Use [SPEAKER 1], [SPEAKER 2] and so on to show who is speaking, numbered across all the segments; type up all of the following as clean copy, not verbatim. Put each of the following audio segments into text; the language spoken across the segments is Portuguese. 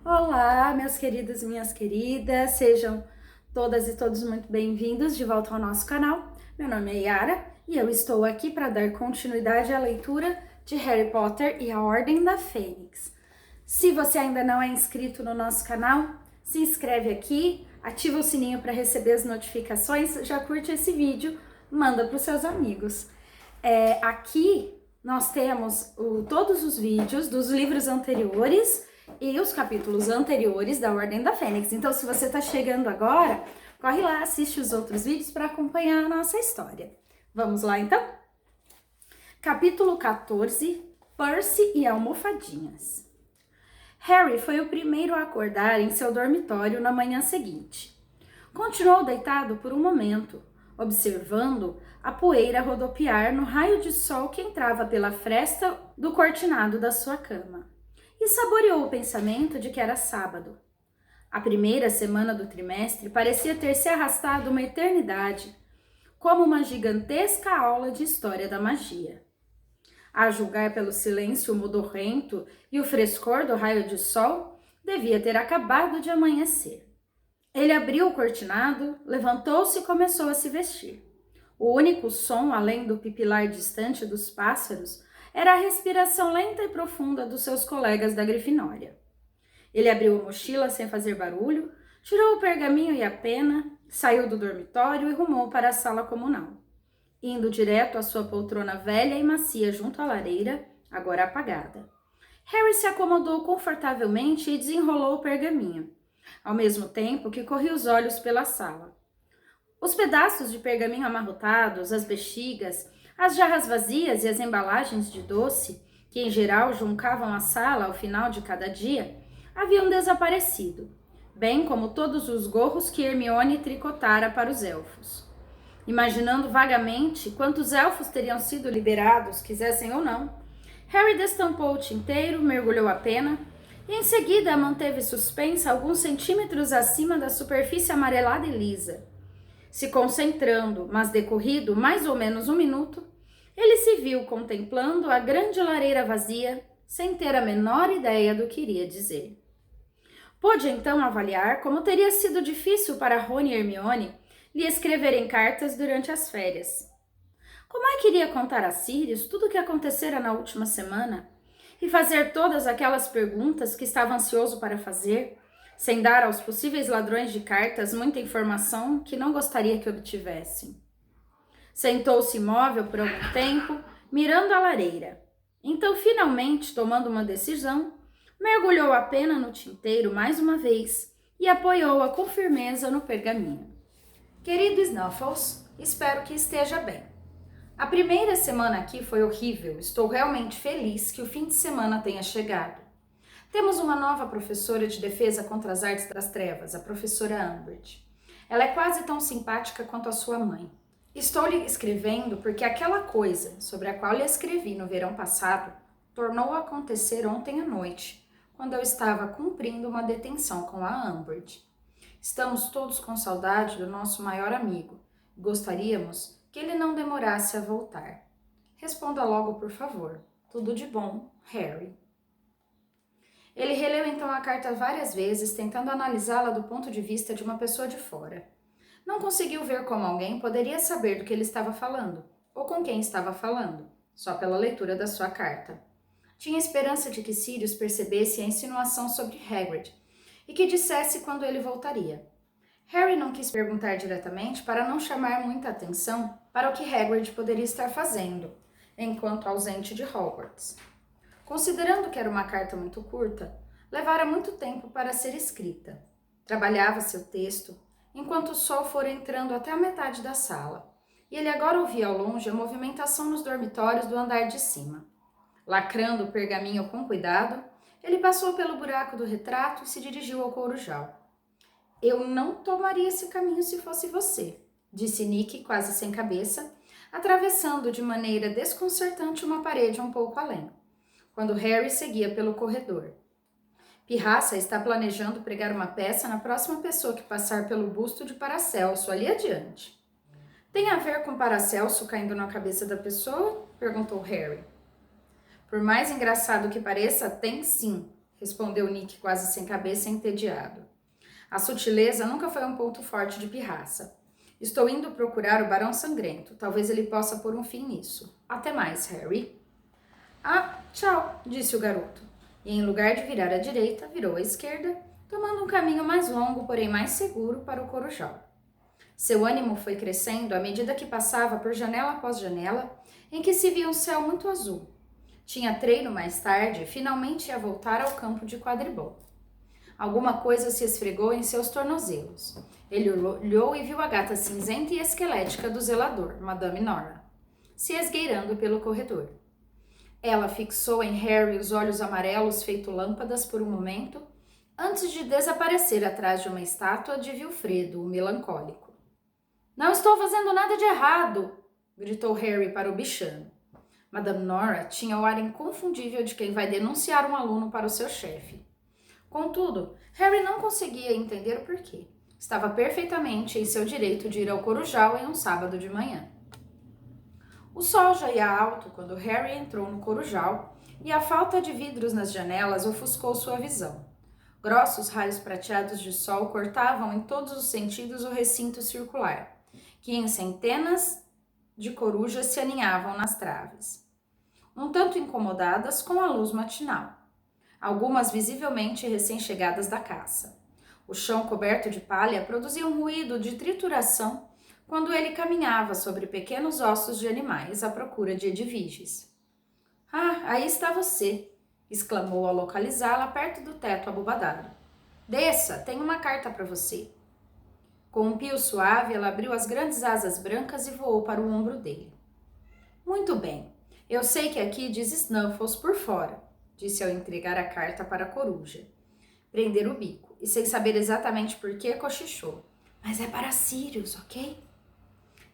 [SPEAKER 1] Olá, meus queridos e minhas queridas, sejam todas e todos muito bem-vindos de volta ao nosso canal. Meu nome é Yara e eu estou aqui para dar continuidade à leitura de Harry Potter e a Ordem da Fênix. Se você ainda não é inscrito no nosso canal, se inscreve aqui, ativa o sininho para receber as notificações, já curte esse vídeo, manda para os seus amigos. Aqui nós temos todos os vídeos dos livros anteriores e os capítulos anteriores da Ordem da Fênix. Então, se você está chegando agora, corre lá, assiste os outros vídeos para acompanhar a nossa história. Vamos lá, então? Capítulo 14, Percy e Almofadinhas. Harry foi o primeiro a acordar em seu dormitório na manhã seguinte. Continuou deitado por um momento, observando a poeira rodopiar no raio de sol que entrava pela fresta do cortinado da sua cama. E saboreou o pensamento de que era sábado. A primeira semana do trimestre parecia ter se arrastado uma eternidade, como uma gigantesca aula de história da magia. A julgar pelo silêncio modorrento e o frescor do raio de sol, devia ter acabado de amanhecer. Ele abriu o cortinado, levantou-se e começou a se vestir. O único som, além do pipilar distante dos pássaros, era a respiração lenta e profunda dos seus colegas da Grifinória. Ele abriu a mochila sem fazer barulho, tirou o pergaminho e a pena, saiu do dormitório e rumou para a sala comunal. Indo direto à sua poltrona velha e macia junto à lareira, agora apagada. Harry se acomodou confortavelmente e desenrolou o pergaminho, ao mesmo tempo que corria os olhos pela sala. Os pedaços de pergaminho amarrotados, as bexigas, as jarras vazias e as embalagens de doce, que em geral juncavam a sala ao final de cada dia, haviam desaparecido, bem como todos os gorros que Hermione tricotara para os elfos. Imaginando vagamente quantos elfos teriam sido liberados, quisessem ou não, Harry destampou o tinteiro, mergulhou a pena e em seguida a manteve suspensa alguns centímetros acima da superfície amarelada e lisa. Se concentrando, mas decorrido mais ou menos um minuto, ele se viu contemplando a grande lareira vazia, sem ter a menor ideia do que iria dizer. Pôde então avaliar como teria sido difícil para Rony e Hermione lhe escreverem cartas durante as férias. Como é que iria contar a Sirius tudo o que acontecera na última semana e fazer todas aquelas perguntas que estava ansioso para fazer, sem dar aos possíveis ladrões de cartas muita informação que não gostaria que obtivessem? Sentou-se imóvel por algum tempo, mirando a lareira. Então, finalmente, tomando uma decisão, mergulhou a pena no tinteiro mais uma vez e apoiou-a com firmeza no pergaminho. Querido Snuffles, espero que esteja bem. A primeira semana aqui foi horrível. Estou realmente feliz que o fim de semana tenha chegado. Temos uma nova professora de defesa contra as artes das trevas, a professora Umbridge. Ela é quase tão simpática quanto a sua mãe. Estou lhe escrevendo porque aquela coisa sobre a qual lhe escrevi no verão passado tornou a acontecer ontem à noite, quando eu estava cumprindo uma detenção com a Umbridge. Estamos todos com saudade do nosso maior amigo e gostaríamos que ele não demorasse a voltar. Responda logo, por favor. Tudo de bom, Harry. Ele releu então a carta várias vezes, tentando analisá-la do ponto de vista de uma pessoa de fora. Não conseguiu ver como alguém poderia saber do que ele estava falando, ou com quem estava falando, só pela leitura da sua carta. Tinha esperança de que Sirius percebesse a insinuação sobre Hagrid e que dissesse quando ele voltaria. Harry não quis perguntar diretamente para não chamar muita atenção para o que Hagrid poderia estar fazendo, enquanto ausente de Hogwarts. Considerando que era uma carta muito curta, levara muito tempo para ser escrita. Trabalhava seu texto, enquanto o sol fora entrando até a metade da sala, e ele agora ouvia ao longe a movimentação nos dormitórios do andar de cima. Lacrando o pergaminho com cuidado, ele passou pelo buraco do retrato e se dirigiu ao corujal. Eu não tomaria esse caminho se fosse você, disse Nick quase sem cabeça, atravessando de maneira desconcertante uma parede um pouco além, quando Harry seguia pelo corredor. Pirraça está planejando pregar uma peça na próxima pessoa que passar pelo busto de Paracelso, ali adiante. Tem a ver com Paracelso caindo na cabeça da pessoa? Perguntou Harry. Por mais engraçado que pareça, tem sim, respondeu Nick quase sem cabeça, entediado. A sutileza nunca foi um ponto forte de pirraça. Estou indo procurar o Barão Sangrento. Talvez ele possa pôr um fim nisso. Até mais, Harry. Ah, tchau, disse o garoto. E em lugar de virar à direita, virou à esquerda, tomando um caminho mais longo, porém mais seguro, para o Corujal. Seu ânimo foi crescendo à medida que passava por janela após janela, em que se via um céu muito azul. Tinha treino mais tarde e finalmente ia voltar ao campo de quadribol. Alguma coisa se esfregou em seus tornozelos. Ele olhou e viu a gata cinzenta e esquelética do zelador, Madame Nora, se esgueirando pelo corredor. Ela fixou em Harry os olhos amarelos feito lâmpadas por um momento, antes de desaparecer atrás de uma estátua de Vilfredo, o melancólico. Não estou fazendo nada de errado, gritou Harry para o bichano. Madame Nora tinha o ar inconfundível de quem vai denunciar um aluno para o seu chefe. Contudo, Harry não conseguia entender o porquê. Estava perfeitamente em seu direito de ir ao Corujal em um sábado de manhã. O sol já ia alto quando Harry entrou no Corujal e a falta de vidros nas janelas ofuscou sua visão. Grossos raios prateados de sol cortavam em todos os sentidos o recinto circular, que em centenas de corujas se aninhavam nas traves, um tanto incomodadas com a luz matinal, algumas visivelmente recém-chegadas da caça. O chão coberto de palha produzia um ruído de trituração quando ele caminhava sobre pequenos ossos de animais à procura de Edviges. « Ah, aí está você! » exclamou ao localizá-la perto do teto abobadado. « Desça, tenho uma carta para você. » Com um pio suave, ela abriu as grandes asas brancas e voou para o ombro dele. « Muito bem, eu sei que aqui diz Snuffles por fora, » disse ao entregar a carta para a coruja. Prender o bico, e sem saber exatamente por que, cochichou. « Mas é para Sirius, ok? »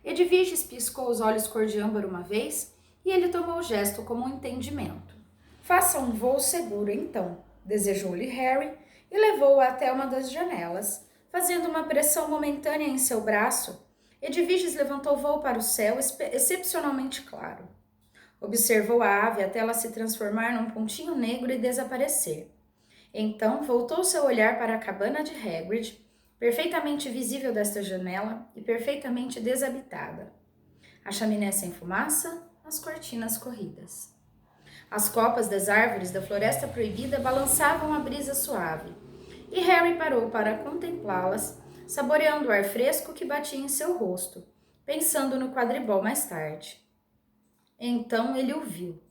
[SPEAKER 1] Edviges piscou os olhos cor de âmbar uma vez e ele tomou o gesto como um entendimento. « Faça um voo seguro, então, » desejou-lhe Harry e levou-a até uma das janelas. Fazendo uma pressão momentânea em seu braço, Edviges levantou o voo para o céu excepcionalmente claro. Observou a ave até ela se transformar num pontinho negro e desaparecer. Então voltou seu olhar para a cabana de Hagrid, perfeitamente visível desta janela e perfeitamente desabitada. A chaminé sem fumaça, as cortinas corridas. As copas das árvores da Floresta Proibida balançavam a brisa suave, e Harry parou para contemplá-las, saboreando o ar fresco que batia em seu rosto, pensando no quadribol mais tarde. Então ele o viu.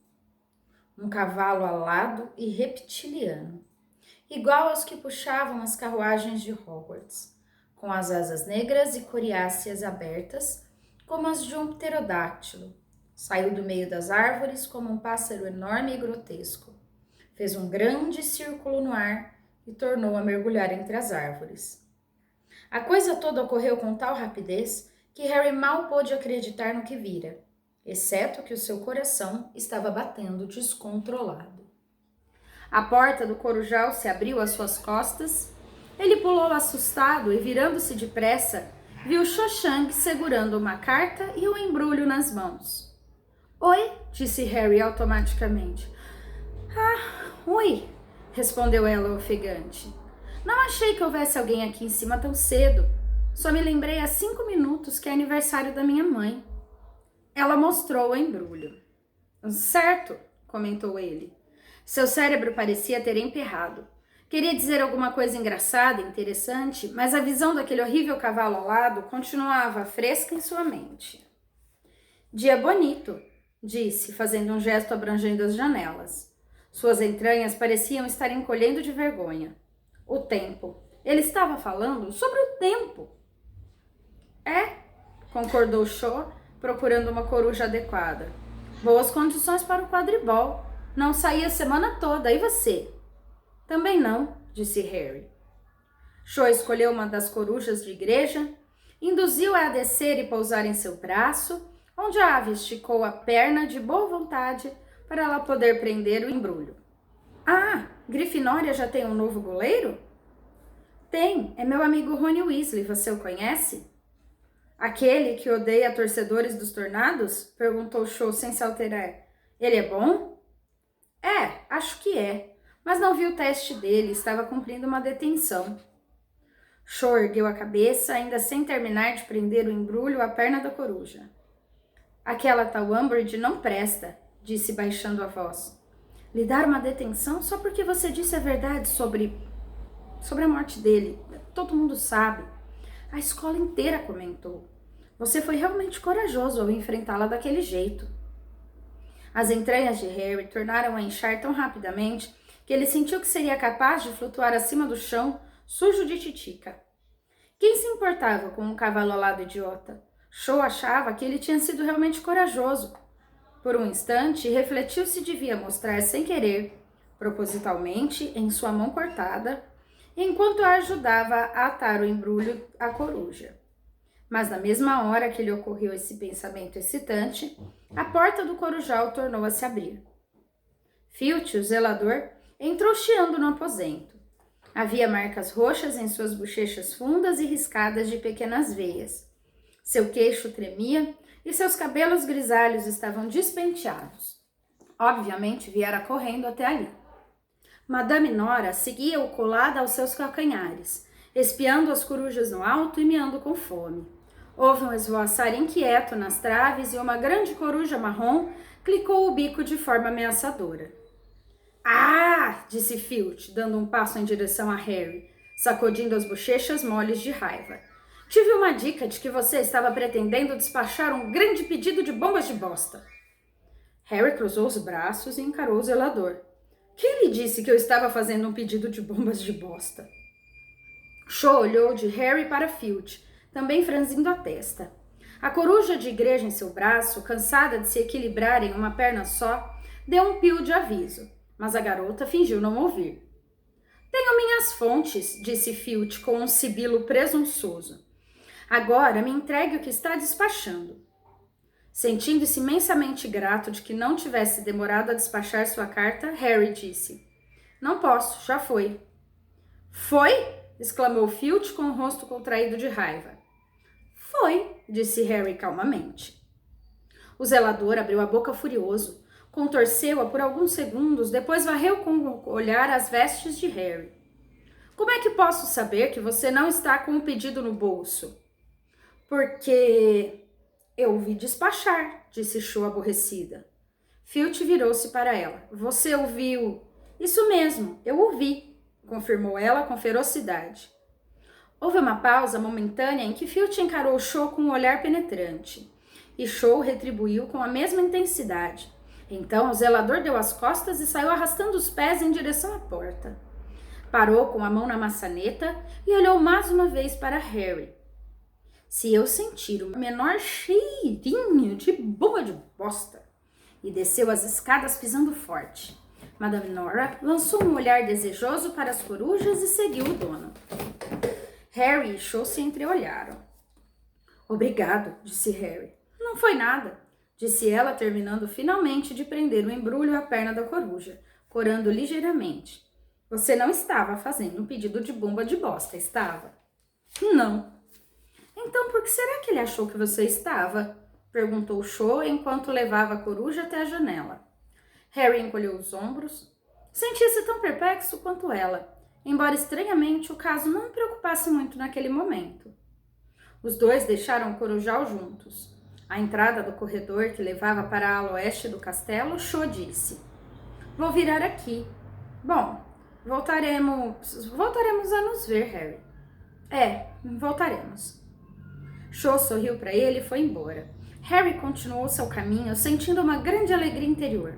[SPEAKER 1] Um cavalo alado e reptiliano, igual aos que puxavam as carruagens de Hogwarts, com as asas negras e coriáceas abertas, como as de um pterodáctilo. Saiu do meio das árvores como um pássaro enorme e grotesco. Fez um grande círculo no ar e tornou a mergulhar entre as árvores. A coisa toda ocorreu com tal rapidez que Harry mal pôde acreditar no que vira, exceto que o seu coração estava batendo descontrolado. A porta do Corujal se abriu às suas costas. Ele pulou assustado e, virando-se depressa, viu Cho Chang segurando uma carta e um embrulho nas mãos. « Oi? » disse Harry automaticamente. « Ah, oi! » respondeu ela ofegante. « Não achei que houvesse alguém aqui em cima tão cedo. Só me lembrei há 5 minutos que é aniversário da minha mãe. » Ela mostrou o embrulho. « Certo, » comentou ele. Seu cérebro parecia ter emperrado. Queria dizer alguma coisa engraçada, interessante, mas a visão daquele horrível cavalo alado continuava fresca em sua mente. « Dia bonito, » disse, fazendo um gesto abrangendo as janelas. Suas entranhas pareciam estar encolhendo de vergonha. O tempo. Ele estava falando sobre o tempo. É, concordou Cho, procurando uma coruja adequada. Boas condições para o quadribol. Não saí a semana toda, e você? Também não, disse Harry. Cho escolheu uma das corujas de igreja, induziu-a a descer e pousar em seu braço, onde a ave esticou a perna de boa vontade para ela poder prender o embrulho. Ah, Grifinória já tem um novo goleiro? Tem, é meu amigo Rony Weasley, você o conhece? Aquele que odeia torcedores dos Tornados? Perguntou Cho sem se alterar. Ele é bom? É, acho que é. mas não viu o teste dele, estava cumprindo uma detenção. Cho ergueu a cabeça, ainda sem terminar de prender o embrulho à perna da coruja. Aquela tal Umbridge não presta, disse baixando a voz. Lhe dar uma detenção só porque você disse a verdade sobre a morte dele. Todo mundo sabe. A escola inteira comentou. Você foi realmente corajoso ao enfrentá-la daquele jeito. As entranhas de Harry tornaram a inchar tão rapidamente que ele sentiu que seria capaz de flutuar acima do chão, sujo de titica. Quem se importava com um cavalo alado idiota? Cho achava que ele tinha sido realmente corajoso. Por um instante, refletiu se devia mostrar sem querer, propositalmente, em sua mão cortada, enquanto a ajudava a atar o embrulho à coruja. Mas na mesma hora que lhe ocorreu esse pensamento excitante, a porta do corujal tornou a se abrir. Filch, o zelador, entrou chiando no aposento. Havia marcas roxas em suas bochechas fundas e riscadas de pequenas veias. Seu queixo tremia e seus cabelos grisalhos estavam despenteados. Obviamente viera correndo até ali. Madame Nora seguia-o colada aos seus calcanhares, espiando as corujas no alto e miando com fome. Houve um esvoaçar inquieto nas traves e uma grande coruja marrom clicou o bico de forma ameaçadora. Ah! Disse Filch, dando um passo em direção a Harry, sacudindo as bochechas moles de raiva. Tive uma dica de que você estava pretendendo despachar um grande pedido de bombas de bosta. Harry cruzou os braços e encarou o zelador. Quem lhe disse que eu estava fazendo um pedido de bombas de bosta? Cho olhou de Harry para Filch, também franzindo a testa. A coruja de igreja em seu braço, cansada de se equilibrar em uma perna só, deu um pio de aviso, mas a garota fingiu não ouvir. Tenho minhas fontes, disse Filch com um sibilo presunçoso. Agora me entregue o que está despachando. Sentindo-se imensamente grato de que não tivesse demorado a despachar sua carta, Harry disse: Não posso, já foi. Foi? Exclamou Filch com o rosto contraído de raiva. Foi, disse Harry calmamente. O zelador abriu a boca furioso, contorceu-a por alguns segundos, depois varreu com o olhar as vestes de Harry. Como é que posso saber que você não está com o pedido no bolso? Porque eu ouvi despachar, disse Cho aborrecida. Filch virou-se para ela. Você ouviu? Isso mesmo, eu ouvi, confirmou ela com ferocidade. Houve uma pausa momentânea em que Filch encarou Cho com um olhar penetrante. E Cho retribuiu com a mesma intensidade. Então o zelador deu as costas e saiu arrastando os pés em direção à porta. Parou com a mão na maçaneta e olhou mais uma vez para Harry. Se eu sentir o menor cheirinho de bomba de bosta. E desceu as escadas pisando forte. Madame Nora lançou um olhar desejoso para as corujas e seguiu o dono. Harry e Cho se entreolharam. Obrigado, disse Harry. Não foi nada, disse ela, terminando finalmente de prender o embrulho à perna da coruja, corando ligeiramente. Você não estava fazendo um pedido de bomba de bosta, estava? Não. Então por que será que ele achou que você estava? Perguntou Cho enquanto levava a coruja até a janela. Harry encolheu os ombros. Sentia-se tão perplexo quanto ela, embora estranhamente o caso não o preocupasse muito naquele momento. Os dois deixaram o corujal juntos. À entrada do corredor que levava para a ala oeste do castelo, Cho disse: Vou virar aqui. Bom, voltaremos a nos ver, Harry. Voltaremos. Cho sorriu para ele e foi embora. Harry continuou seu caminho, sentindo uma grande alegria interior.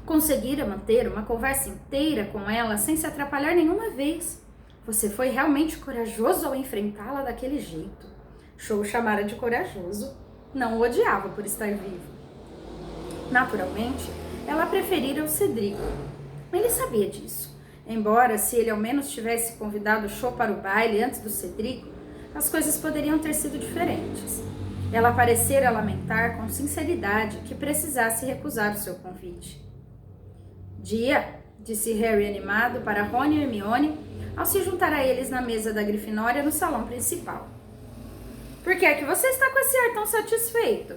[SPEAKER 1] Conseguira manter uma conversa inteira com ela sem se atrapalhar nenhuma vez. Você foi realmente corajoso ao enfrentá-la daquele jeito. Cho o chamara de corajoso. Não o odiava por estar vivo. Naturalmente, ela preferira o Cedrico. Ele sabia disso. Embora, se ele ao menos tivesse convidado Cho para o baile antes do Cedrico, as coisas poderiam ter sido diferentes. Ela parecera lamentar com sinceridade que precisasse recusar o seu convite. Dia, disse Harry animado para Rony e Hermione ao se juntar a eles na mesa da Grifinória no salão principal. Por que é que você está com esse ar tão satisfeito?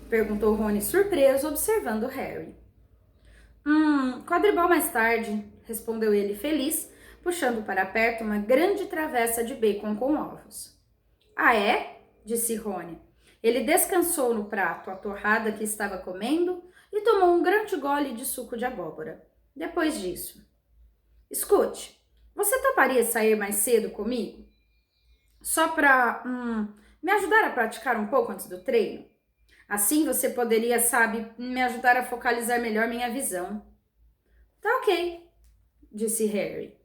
[SPEAKER 1] Perguntou Rony surpreso, observando Harry. Quadribol mais tarde, respondeu ele feliz, puxando para perto uma grande travessa de bacon com ovos. Ah, é? Disse Rony. Ele descansou no prato a torrada que estava comendo e tomou um grande gole de suco de abóbora. Depois disso, escute, você toparia sair mais cedo comigo? Só para me ajudar a praticar um pouco antes do treino? Assim você poderia, me ajudar a focalizar melhor minha visão. Tá ok, disse Harry.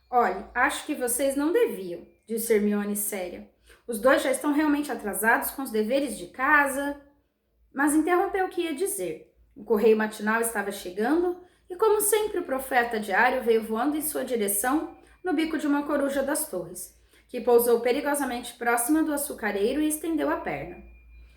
[SPEAKER 1] Olhe, acho que vocês não deviam, disse Hermione séria. Os dois já estão realmente atrasados com os deveres de casa. Mas interrompeu o que ia dizer. O correio matinal estava chegando e, como sempre, o profeta diário veio voando em sua direção no bico de uma coruja das torres, que pousou perigosamente próxima do açucareiro e estendeu a perna.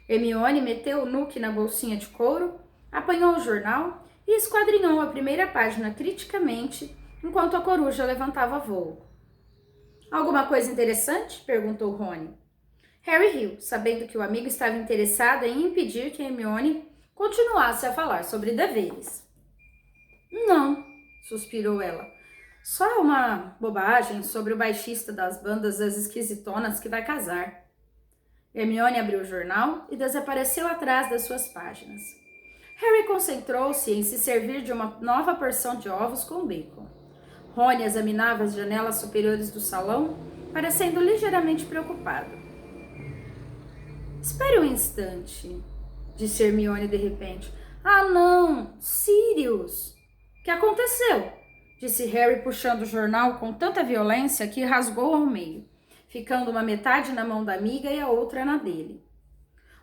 [SPEAKER 1] Hermione meteu o nuque na bolsinha de couro, apanhou o jornal e esquadrinhou a primeira página criticamente enquanto a coruja levantava voo. Alguma coisa interessante? Perguntou Rony. Harry riu, sabendo que o amigo estava interessado em impedir que Hermione continuasse a falar sobre deveres. Não, suspirou ela. Só uma bobagem sobre o baixista das bandas das esquisitonas que vai casar. Hermione abriu o jornal e desapareceu atrás das suas páginas. Harry concentrou-se em se servir de uma nova porção de ovos com bacon. Rony examinava as janelas superiores do salão, parecendo ligeiramente preocupado. Espere um instante, disse Hermione de repente. Ah, não! Sirius! O que aconteceu? Disse Harry, puxando o jornal com tanta violência que rasgou ao meio, ficando uma metade na mão da amiga e a outra na dele.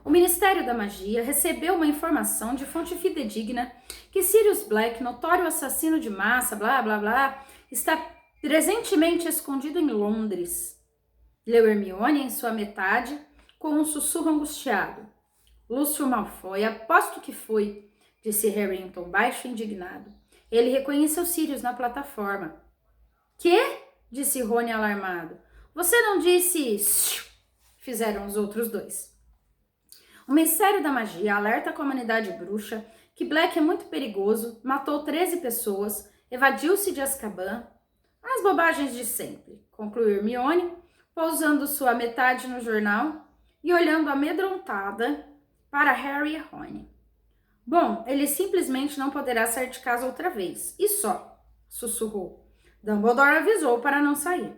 [SPEAKER 1] O Ministério da Magia recebeu uma informação de fonte fidedigna que Sirius Black, notório assassino de massa, blá, blá, blá, está presentemente escondido em Londres. Leu Hermione em sua metade, com um sussurro angustiado. Lúcio Malfoy, aposto que foi, disse Harry em tom baixo e indignado. Ele reconheceu Sirius na plataforma. Quê? Disse Rony alarmado. Você não disse... Fizeram os outros dois. O Ministério da Magia alerta a comunidade bruxa que Black é muito perigoso, matou 13 pessoas, evadiu-se de Azkaban. As bobagens de sempre, concluiu Hermione, pousando sua metade no jornal e olhando amedrontada para Harry e Rony. Bom, ele simplesmente não poderá sair de casa outra vez. E só, sussurrou. Dumbledore avisou para não sair.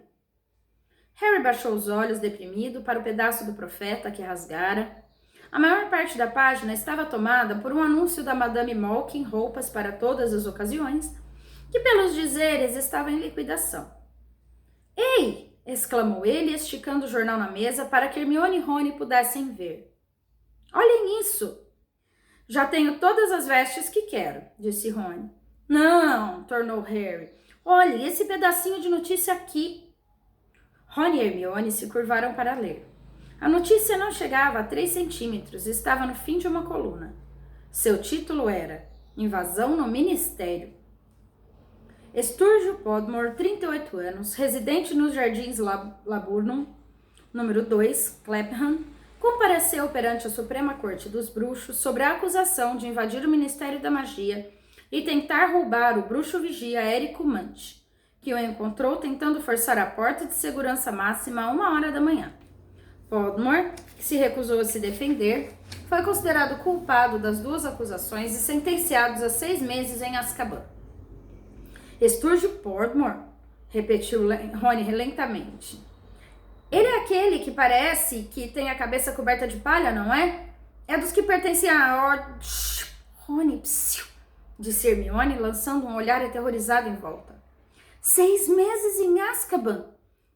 [SPEAKER 1] Harry baixou os olhos deprimido para o pedaço do profeta que rasgara. A maior parte da página estava tomada por um anúncio da Madame Malkin roupas para todas as ocasiões, que pelos dizeres estava em liquidação. Ei! Exclamou ele, esticando o jornal na mesa para que Hermione e Rony pudessem ver. Olhem isso! Já tenho todas as vestes que quero, disse Rony. Não, tornou Harry. Olhe, esse pedacinho de notícia aqui. Rony e Hermione se curvaram para ler. A notícia não chegava a 3 centímetros e estava no fim de uma coluna. Seu título era Invasão no Ministério. Sturgio Podmore, 38 anos, residente nos Jardins Laburnum, número 2, Clapham, compareceu perante a Suprema Corte dos Bruxos sobre a acusação de invadir o Ministério da Magia e tentar roubar o bruxo-vigia Érico Munch, que o encontrou tentando forçar a porta de segurança máxima a 1h da manhã. Podmore, que se recusou a se defender, foi considerado culpado das 2 acusações e sentenciado a 6 meses em Azkaban. Sturgio Podmore, repetiu Rony lentamente. Ele é aquele que parece que tem a cabeça coberta de palha, não é? É dos que pertencem a... Rony, psiu, disse Hermione, lançando um olhar aterrorizado em volta. 6 meses em Azkaban,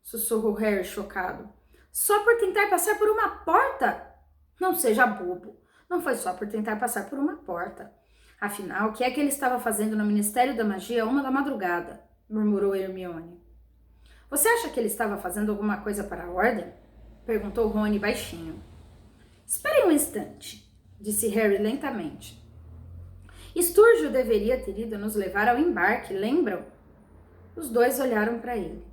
[SPEAKER 1] sussurrou Harry chocado. Só por tentar passar por uma porta? Não seja bobo. Não foi só por tentar passar por uma porta. Afinal, o que é que ele estava fazendo no Ministério da Magia a 1h da, murmurou Hermione. Você acha que ele estava fazendo alguma coisa para a Ordem? Perguntou Rony baixinho. Espere um instante, disse Harry lentamente. Sturgio deveria ter ido nos levar ao embarque, lembram? Os dois olharam para ele.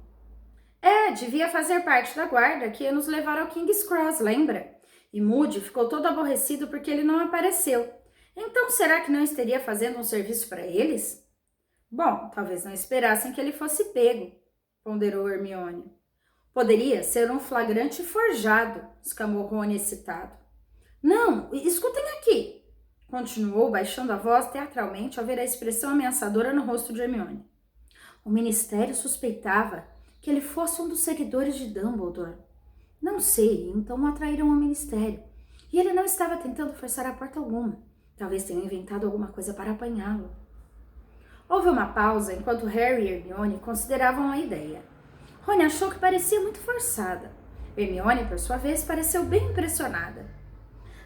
[SPEAKER 1] Devia fazer parte da guarda que ia nos levar ao King's Cross, lembra? E Moody ficou todo aborrecido porque ele não apareceu. Então, será que não estaria fazendo um serviço para eles? Bom, talvez não esperassem que ele fosse pego, ponderou Hermione. Poderia ser um flagrante forjado, exclamou Rony excitado. Não, escutem aqui, continuou, baixando a voz teatralmente ao ver a expressão ameaçadora no rosto de Hermione. O ministério suspeitava que ele fosse um dos seguidores de Dumbledore. Não sei, então o atraíram ao ministério. E ele não estava tentando forçar a porta alguma. Talvez tenham inventado alguma coisa para apanhá-lo. Houve uma pausa enquanto Harry e Hermione consideravam a ideia. Rony achou que parecia muito forçada. Hermione, por sua vez, pareceu bem impressionada.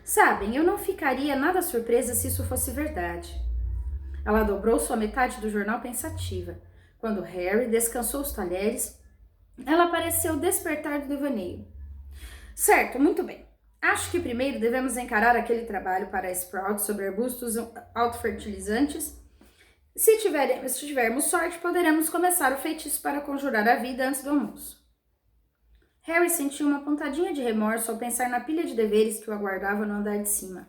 [SPEAKER 1] Sabem, eu não ficaria nada surpresa se isso fosse verdade. Ela dobrou sua metade do jornal pensativa. Quando Harry descansou os talheres, ela pareceu despertar do devaneio. Certo, muito bem. Acho que primeiro devemos encarar aquele trabalho para Sprout sobre arbustos autofertilizantes. Se tivermos sorte, poderemos começar o feitiço para conjurar a vida antes do almoço. Harry sentiu uma pontadinha de remorso ao pensar na pilha de deveres que o aguardava no andar de cima.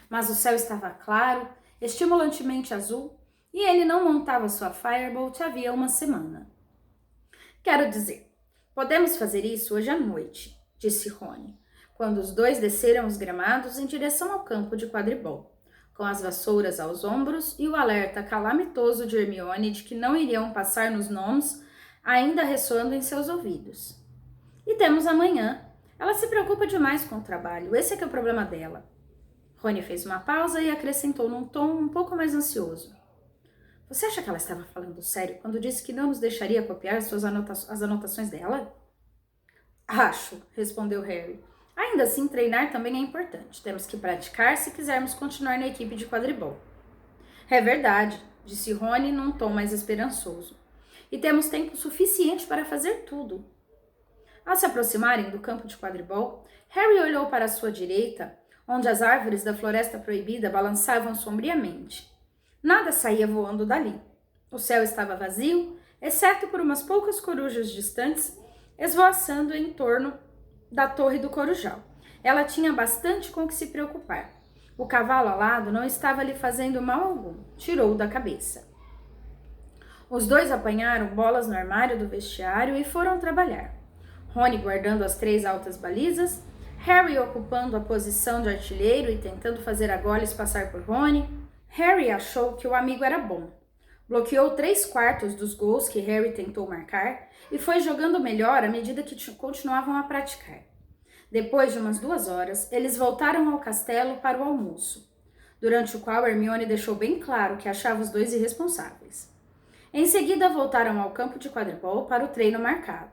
[SPEAKER 1] Mas o céu estava claro, estimulantemente azul, e ele não montava sua Firebolt havia uma semana. Quero dizer, podemos fazer isso hoje à noite, disse Rony, quando os dois desceram os gramados em direção ao campo de quadribol, com as vassouras aos ombros e o alerta calamitoso de Hermione de que não iriam passar nos gnomos ainda ressoando em seus ouvidos. E temos amanhã. Ela se preocupa demais com o trabalho, esse é que é o problema dela. Rony fez uma pausa e acrescentou num tom um pouco mais ansioso. Você acha que ela estava falando sério quando disse que não nos deixaria copiar as anotações dela? Acho, respondeu Harry. Ainda assim, treinar também é importante. Temos que praticar se quisermos continuar na equipe de quadribol. É verdade, disse Rony num tom mais esperançoso. E temos tempo suficiente para fazer tudo. Ao se aproximarem do campo de quadribol, Harry olhou para a sua direita, onde as árvores da Floresta Proibida balançavam sombriamente. Nada saía voando dali. O céu estava vazio, exceto por umas poucas corujas distantes, esvoaçando em torno da torre do Corujal. Ela tinha bastante com o que se preocupar. O cavalo alado não estava lhe fazendo mal algum, tirou-o da cabeça. Os dois apanharam bolas no armário do vestiário e foram trabalhar. Rony guardando as 3 altas balizas, Harry ocupando a posição de artilheiro e tentando fazer a Goles passar por Rony. Harry achou que o amigo era bom. Bloqueou 3/4 dos gols que Harry tentou marcar e foi jogando melhor à medida que continuavam a praticar. Depois de umas 2 horas, eles voltaram ao castelo para o almoço, durante o qual Hermione deixou bem claro que achava os dois irresponsáveis. Em seguida, voltaram ao campo de quadribol para o treino marcado.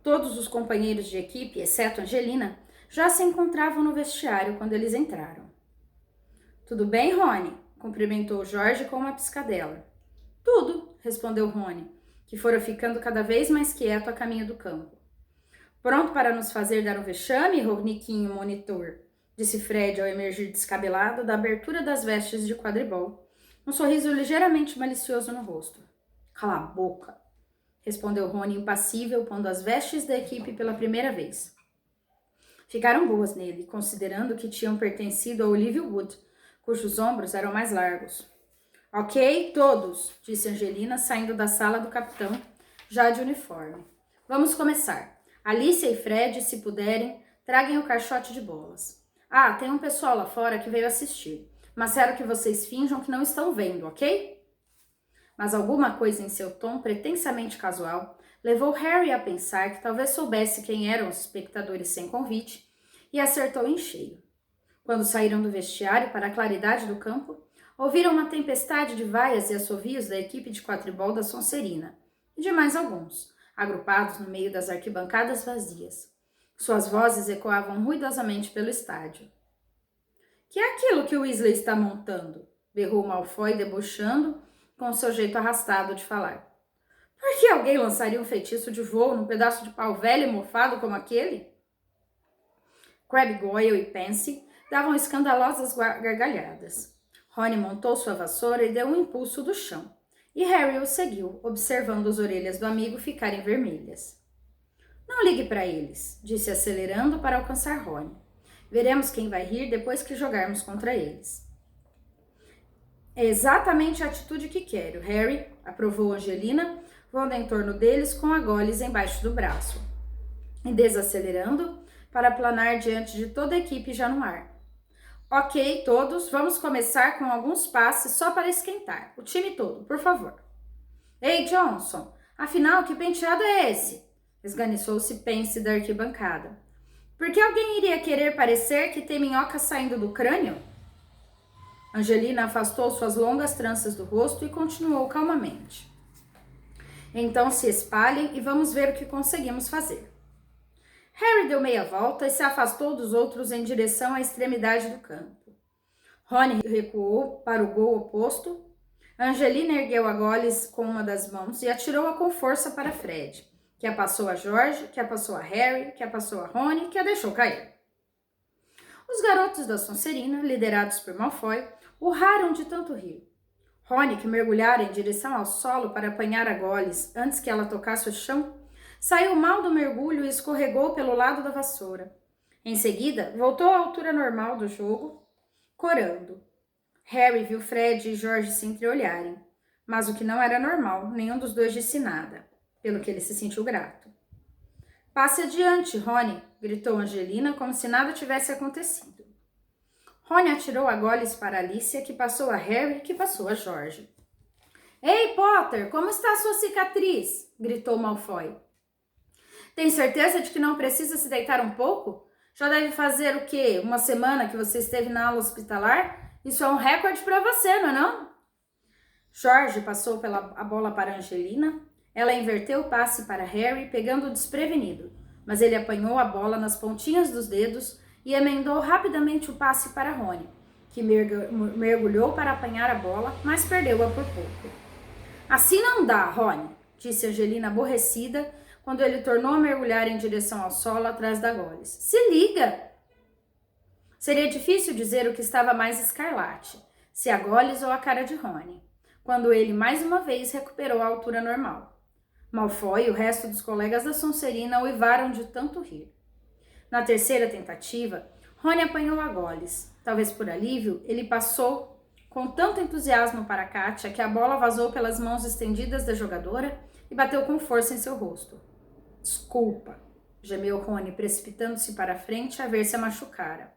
[SPEAKER 1] Todos os companheiros de equipe, exceto Angelina, já se encontravam no vestiário quando eles entraram. Tudo bem, Rony? Cumprimentou Jorge com uma piscadela. Tudo, respondeu Rony, que fora ficando cada vez mais quieto a caminho do campo. Pronto para nos fazer dar um vexame, Roniquinho monitor, disse Fred ao emergir descabelado da abertura das vestes de quadribol, um sorriso ligeiramente malicioso no rosto. Cala a boca, respondeu Rony impassível, pondo as vestes da equipe pela primeira vez. Ficaram boas nele, considerando que tinham pertencido a Olivia Wood, cujos ombros eram mais largos. Ok, todos, disse Angelina, saindo da sala do capitão, já de uniforme. Vamos começar. Alicia e Fred, se puderem, traguem o caixote de bolas. Ah, tem um pessoal lá fora que veio assistir, mas quero que vocês finjam que não estão vendo, ok? Mas alguma coisa em seu tom pretensamente casual levou Harry a pensar que talvez soubesse quem eram os espectadores sem convite e acertou em cheio. Quando saíram do vestiário para a claridade do campo, ouviram uma tempestade de vaias e assovios da equipe de quadribol da Sonserina e de mais alguns, agrupados no meio das arquibancadas vazias. Suas vozes ecoavam ruidosamente pelo estádio. Que é aquilo que o Weasley está montando? Berrou Malfoy, debochando, com o seu jeito arrastado de falar. Por que alguém lançaria um feitiço de voo num pedaço de pau velho e mofado como aquele? Crabbe Goyle e Pansy davam escandalosas gargalhadas. Rony montou sua vassoura e deu um impulso do chão, e Harry o seguiu, observando as orelhas do amigo ficarem vermelhas. Não ligue para eles, disse acelerando para alcançar Rony. Veremos quem vai rir depois que jogarmos contra eles. É exatamente a atitude que quero, Harry, aprovou Angelina, voando em torno deles com a Goles embaixo do braço e desacelerando para planar diante de toda a equipe já no ar. Ok, todos, vamos começar com alguns passes só para esquentar. O time todo, por favor. Ei, Johnson, afinal, que penteado é esse? Esganiçou-se Pence da arquibancada. Por que alguém iria querer parecer que tem minhoca saindo do crânio? Angelina afastou suas longas tranças do rosto e continuou calmamente. Então se espalhem e vamos ver o que conseguimos fazer. Harry deu meia volta e se afastou dos outros em direção à extremidade do campo. Rony recuou para o gol oposto. Angelina ergueu a Goles com uma das mãos e atirou-a com força para Fred, que a passou a George, que a passou a Harry, que a passou a Rony, que a deixou cair. Os garotos da Sonserina, liderados por Malfoy, urraram de tanto rir. Rony, que mergulhara em direção ao solo para apanhar a Goles antes que ela tocasse o chão, saiu mal do mergulho e escorregou pelo lado da vassoura. Em seguida, voltou à altura normal do jogo, corando. Harry viu Fred e George se entreolharem, mas o que não era normal, nenhum dos dois disse nada, pelo que ele se sentiu grato. Passe adiante, Rony, gritou Angelina como se nada tivesse acontecido. Rony atirou a Goles para Alicia, que passou a Harry, que passou a George. Ei, Potter, como está a sua cicatriz? Gritou Malfoy. Tem certeza de que não precisa se deitar um pouco? Já deve fazer o quê? Uma semana que você esteve na aula hospitalar? Isso é um recorde para você, não é não? George passou a bola para Angelina. Ela inverteu o passe para Harry, pegando-o desprevenido, mas ele apanhou a bola nas pontinhas dos dedos e emendou rapidamente o passe para Rony, que mergulhou para apanhar a bola, mas perdeu-a por pouco. Assim não dá, Rony, disse Angelina aborrecida, quando ele tornou a mergulhar em direção ao solo atrás da Goles. Se liga! Seria difícil dizer o que estava mais escarlate, se a Goles ou a cara de Rony, quando ele mais uma vez recuperou a altura normal. Malfoy e o resto dos colegas da Sonserina uivaram de tanto rir. Na terceira tentativa, Rony apanhou a Goles. Talvez por alívio, ele passou com tanto entusiasmo para Katia que a bola vazou pelas mãos estendidas da jogadora e bateu com força em seu rosto. Desculpa, gemeu Rony, precipitando-se para a frente a ver se a machucara.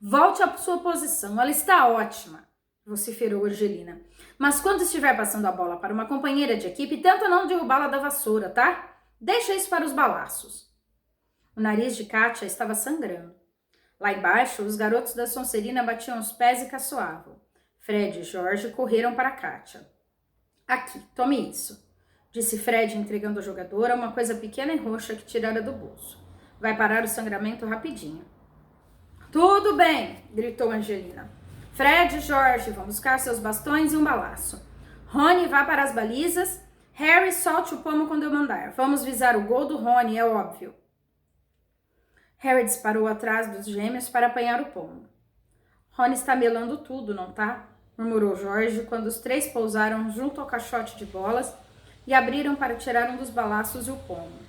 [SPEAKER 1] Volte à sua posição, ela está ótima, vociferou Angelina. Mas quando estiver passando a bola para uma companheira de equipe, tenta não derrubá-la da vassoura, tá? Deixa isso para os balaços. O nariz de Katia estava sangrando. Lá embaixo, os garotos da Sonserina batiam os pés e caçoavam. Fred e George correram para Katia. Aqui, tome isso, disse Fred, entregando à jogadora uma coisa pequena e roxa que tirara do bolso. Vai parar o sangramento rapidinho. Tudo bem, gritou Angelina. Fred e George vão buscar seus bastões e um balaço. Rony vá para as balizas. Harry, solte o pomo quando eu mandar. Vamos visar o gol do Rony, é óbvio. Harry disparou atrás dos gêmeos para apanhar o pomo. Rony está melando tudo, não tá? Murmurou George quando os três pousaram junto ao caixote de bolas e abriram para tirar um dos balaços e o pomo.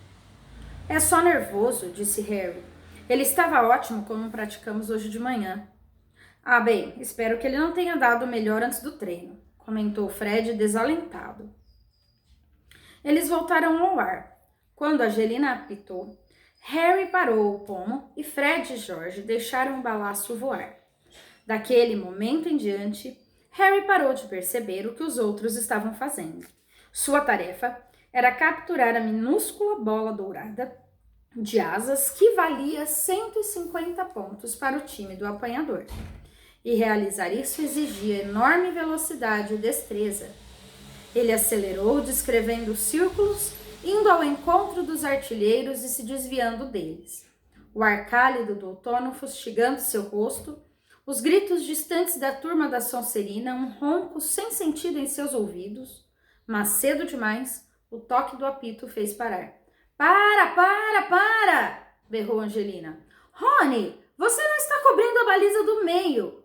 [SPEAKER 1] É só nervoso, disse Harry. Ele estava ótimo como praticamos hoje de manhã. Ah, bem, espero que ele não tenha dado o melhor antes do treino, comentou Fred desalentado. Eles voltaram ao ar. Quando Angelina apitou, Harry parou o pomo e Fred e George deixaram o balaço voar. Daquele momento em diante, Harry parou de perceber o que os outros estavam fazendo. Sua tarefa era capturar a minúscula bola dourada de asas que valia 150 pontos para o time do apanhador. E realizar isso exigia enorme velocidade e destreza. Ele acelerou, descrevendo círculos, indo ao encontro dos artilheiros e se desviando deles. O ar cálido do outono fustigando seu rosto, os gritos distantes da turma da Sonserina, um ronco sem sentido em seus ouvidos, mas cedo demais, o toque do apito fez parar. Para! Berrou Angelina. Rony, você não está cobrindo a baliza do meio.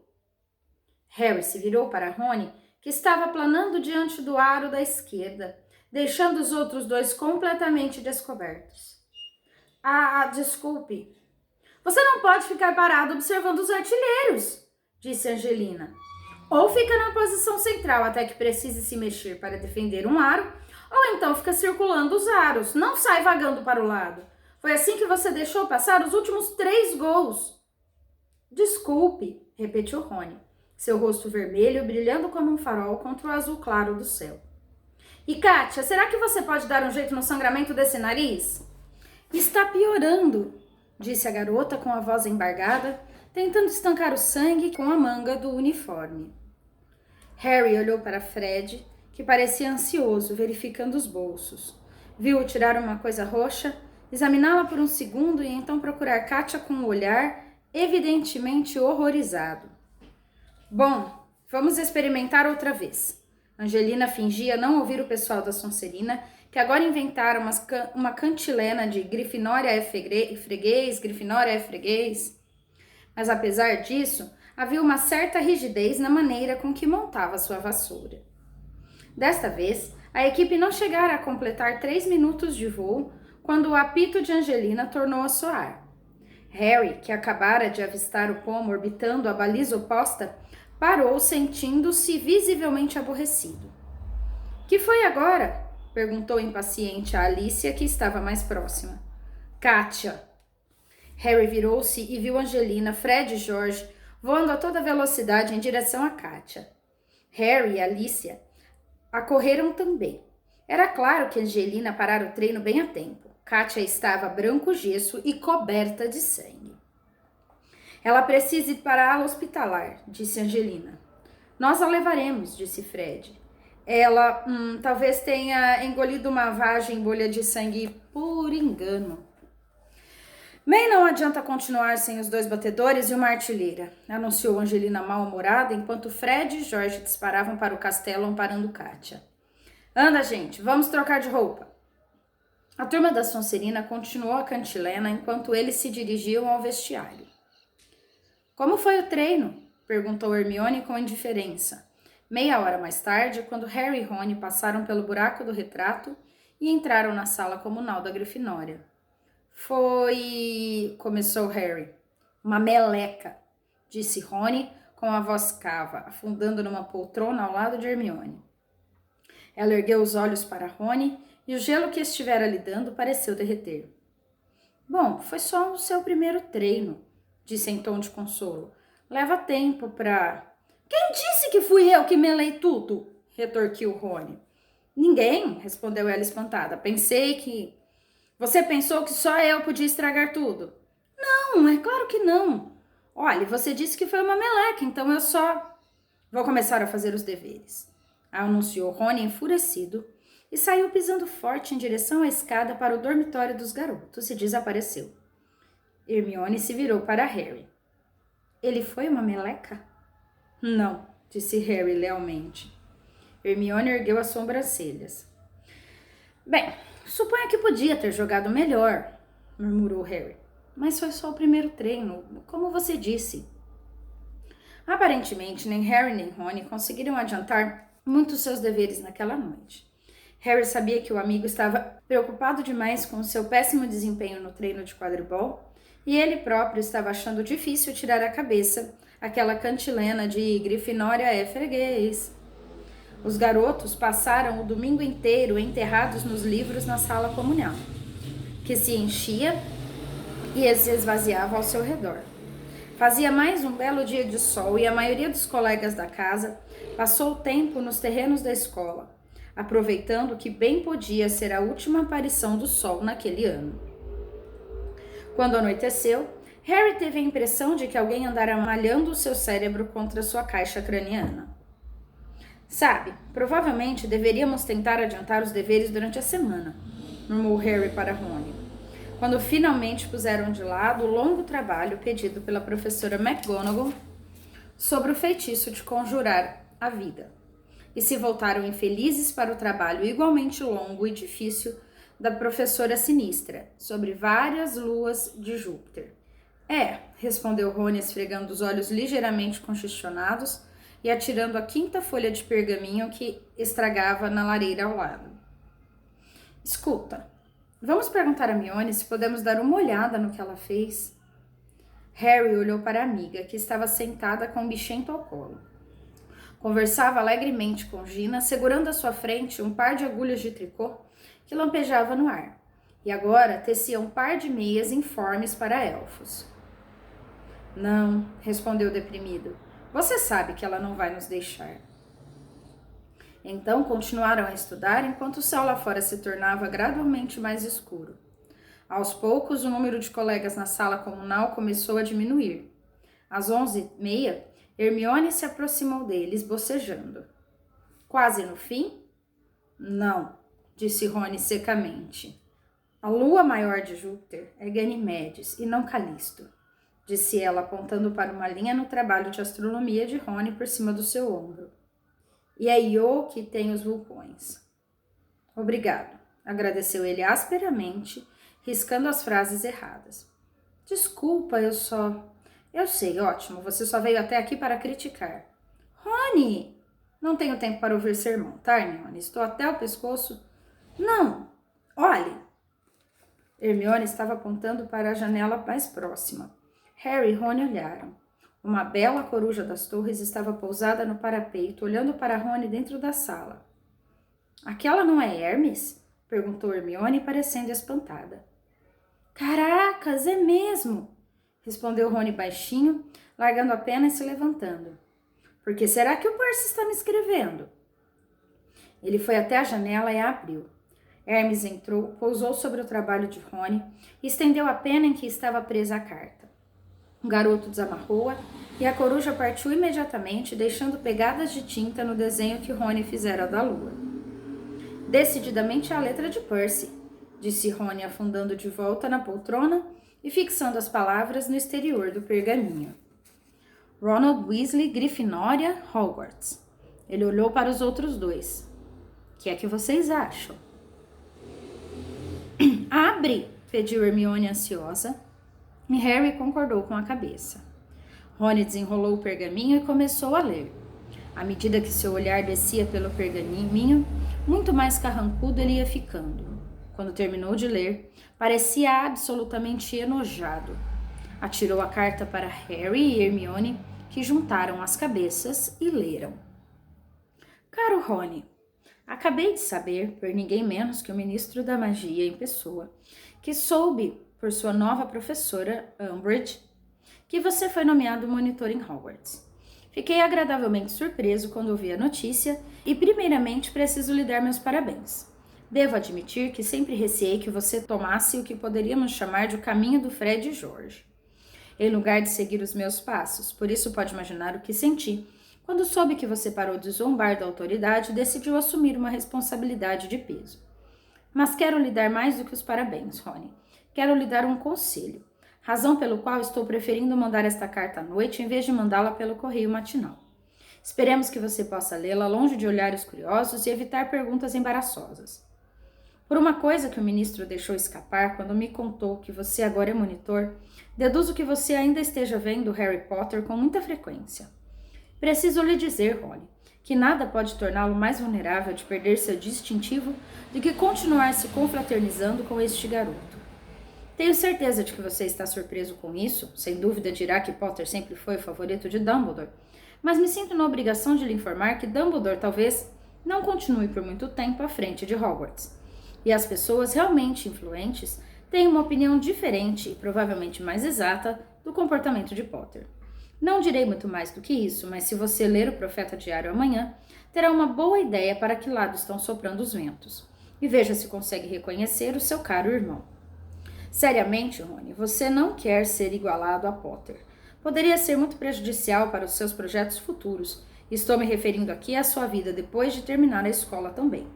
[SPEAKER 1] Harry se virou para Rony, que estava planando diante do aro da esquerda, deixando os outros dois completamente descobertos. Desculpe. Você não pode ficar parado observando os artilheiros, disse Angelina. Ou fica na posição central até que precise se mexer para defender um aro, ou então fica circulando os aros, não sai vagando para o lado. Foi assim que você deixou passar os últimos 3 gols. Desculpe, repetiu Rony, seu rosto vermelho brilhando como um farol contra o azul claro do céu. E Kátia, será que você pode dar um jeito no sangramento desse nariz? Está piorando, disse a garota com a voz embargada, tentando estancar o sangue com a manga do uniforme. Harry olhou para Fred, que parecia ansioso, verificando os bolsos. Viu-o tirar uma coisa roxa, examiná-la por um segundo e então procurar Kátia com um olhar evidentemente horrorizado. Bom, vamos experimentar outra vez. Angelina fingia não ouvir o pessoal da Sonserina, que agora inventaram uma cantilena de Grifinória é freguês, Grifinória é freguês. Mas apesar disso, havia uma certa rigidez na maneira com que montava sua vassoura. Desta vez, a equipe não chegara a completar 3 minutos de voo quando o apito de Angelina tornou a soar. Harry, que acabara de avistar o pomo orbitando a baliza oposta, parou, sentindo-se visivelmente aborrecido. — Que foi agora? Perguntou impaciente a Alicia, que estava mais próxima. — Kátia. Harry virou-se e viu Angelina, Fred e George voando a toda velocidade em direção a Kátia. Harry e Alicia acorreram também. Era claro que Angelina parara o treino bem a tempo. Kátia estava branco gesso e coberta de sangue. Ela precisa ir para a ala hospitalar, disse Angelina. Nós a levaremos, disse Fred. Ela talvez tenha engolido uma vagem em bolha de sangue por engano. Bem, não adianta continuar sem os 2 batedores e uma artilheira, anunciou Angelina mal-humorada, enquanto Fred e George disparavam para o castelo amparando Kátia. Anda, gente, vamos trocar de roupa. A turma da Sonserina continuou a cantilena enquanto eles se dirigiam ao vestiário. Como foi o treino? Perguntou Hermione com indiferença. Meia hora mais tarde, quando Harry e Rony passaram pelo buraco do retrato e entraram na sala comunal da Grifinória. Foi... começou Harry. Uma meleca, disse Rony com a voz cava, afundando numa poltrona ao lado de Hermione. Ela ergueu os olhos para Rony e o gelo que estivera lhe dando pareceu derreter. Bom, foi só o seu primeiro treino, disse em tom de consolo. Leva tempo pra... Quem disse que fui eu que melei tudo? Retorquiu Rony. Ninguém, respondeu ela espantada. Pensei que... Você pensou que só eu podia estragar tudo? Não, é claro que não. Olha, você disse que foi uma meleca, então eu só... Vou começar a fazer os deveres, anunciou Rony enfurecido e saiu pisando forte em direção à escada para o dormitório dos garotos e desapareceu. Hermione se virou para Harry. Ele foi uma meleca? Não, disse Harry lealmente. Hermione ergueu as sobrancelhas. Bem, suponho que podia ter jogado melhor, murmurou Harry. Mas foi só o primeiro treino, como você disse. Aparentemente, nem Harry nem Rony conseguiram adiantar muito seus deveres naquela noite. Harry sabia que o amigo estava preocupado demais com o seu péssimo desempenho no treino de quadribol e ele próprio estava achando difícil tirar a cabeça aquela cantilena de Grifinória é freguês. Os garotos passaram o domingo inteiro enterrados nos livros na sala comunal, que se enchia e se esvaziava ao seu redor. Fazia mais um belo dia de sol e a maioria dos colegas da casa passou o tempo nos terrenos da escola, aproveitando que bem podia ser a última aparição do sol naquele ano. Quando anoiteceu, Harry teve a impressão de que alguém andara malhando o seu cérebro contra sua caixa craniana. Sabe, provavelmente deveríamos tentar adiantar os deveres durante a semana, murmurou Harry para Rony, quando finalmente puseram de lado o longo trabalho pedido pela professora McGonagall sobre o feitiço de conjurar a vida, e se voltaram infelizes para o trabalho igualmente longo e difícil da professora sinistra, sobre várias luas de Júpiter. Respondeu Rony, esfregando os olhos ligeiramente congestionados e atirando a 5ª folha de pergaminho que estragava na lareira ao lado. Escuta, vamos perguntar a Hermione se podemos dar uma olhada no que ela fez. Harry olhou para a amiga, que estava sentada com um bichento ao colo. Conversava alegremente com Gina, segurando à sua frente um par de agulhas de tricô que lampejava no ar. E agora tecia um par de meias informes para elfos. Não, respondeu deprimido. Você sabe que ela não vai nos deixar. Então continuaram a estudar enquanto o céu lá fora se tornava gradualmente mais escuro. Aos poucos, o número de colegas na sala comunal começou a diminuir. Às 11h30, Hermione se aproximou deles, bocejando. Quase no fim? Não, disse Rony secamente. A lua maior de Júpiter é Ganimedes e não Calisto, disse ela, apontando para uma linha no trabalho de astronomia de Rony por cima do seu ombro. E é Io que tem os vulcões. Obrigado, agradeceu ele asperamente, riscando as frases erradas. Desculpa, eu sei, ótimo, você só veio até aqui para criticar. Rony! Não tenho tempo para ouvir sermão, tá, Hermione? Estou até o pescoço. Não! Olhe! Hermione estava apontando para a janela mais próxima. Harry e Rony olharam. Uma bela coruja das torres estava pousada no parapeito, olhando para Rony dentro da sala. Aquela não é Hermes? Perguntou Hermione, parecendo espantada. Caracas, é mesmo! Respondeu Rony baixinho, largando a pena e se levantando. Por que será que o Percy está me escrevendo? Ele foi até a janela e a abriu. Hermes entrou, pousou sobre o trabalho de Rony e estendeu a pena em que estava presa a carta. O garoto desamarrou-a e a coruja partiu imediatamente, deixando pegadas de tinta no desenho que Rony fizera da lua. Decididamente é a letra de Percy, disse Rony, afundando de volta na poltrona e fixando as palavras no exterior do pergaminho. Ronald Weasley, Grifinória, Hogwarts. Ele olhou para os outros dois. O que é que vocês acham? Abre! Pediu Hermione ansiosa, e Harry concordou com a cabeça. Rony desenrolou o pergaminho e começou a ler. À medida que seu olhar descia pelo pergaminho, muito mais carrancudo ele ia ficando. Quando terminou de ler, parecia absolutamente enojado. Atirou a carta para Harry e Hermione, que juntaram as cabeças e leram. Caro Rony, acabei de saber, por ninguém menos que o ministro da magia em pessoa, que soube por sua nova professora, Umbridge, que você foi nomeado monitor em Hogwarts. Fiquei agradavelmente surpreso quando ouvi a notícia e, primeiramente, preciso lhe dar meus parabéns. Devo admitir que sempre receei que você tomasse o que poderíamos chamar de o caminho do Fred e George, em lugar de seguir os meus passos. Por isso pode imaginar o que senti quando soube que você parou de zombar da autoridade e decidiu assumir uma responsabilidade de peso. Mas quero lhe dar mais do que os parabéns, Rony. Quero lhe dar um conselho, razão pelo qual estou preferindo mandar esta carta à noite em vez de mandá-la pelo correio matinal. Esperemos que você possa lê-la longe de olhares curiosos e evitar perguntas embaraçosas. Por uma coisa que o ministro deixou escapar quando me contou que você agora é monitor, deduzo que você ainda esteja vendo Harry Potter com muita frequência. Preciso lhe dizer, Rony, que nada pode torná-lo mais vulnerável de perder seu distintivo do que continuar se confraternizando com este garoto. Tenho certeza de que você está surpreso com isso, sem dúvida dirá que Potter sempre foi o favorito de Dumbledore, mas me sinto na obrigação de lhe informar que Dumbledore talvez não continue por muito tempo à frente de Hogwarts. E as pessoas realmente influentes têm uma opinião diferente e provavelmente mais exata do comportamento de Potter. Não direi muito mais do que isso, mas se você ler o Profeta Diário amanhã, terá uma boa ideia para que lado estão soprando os ventos. E veja se consegue reconhecer o seu caro irmão. Seriamente, Rony, você não quer ser igualado a Potter. Poderia ser muito prejudicial para os seus projetos futuros. Estou me referindo aqui à sua vida depois de terminar a escola também.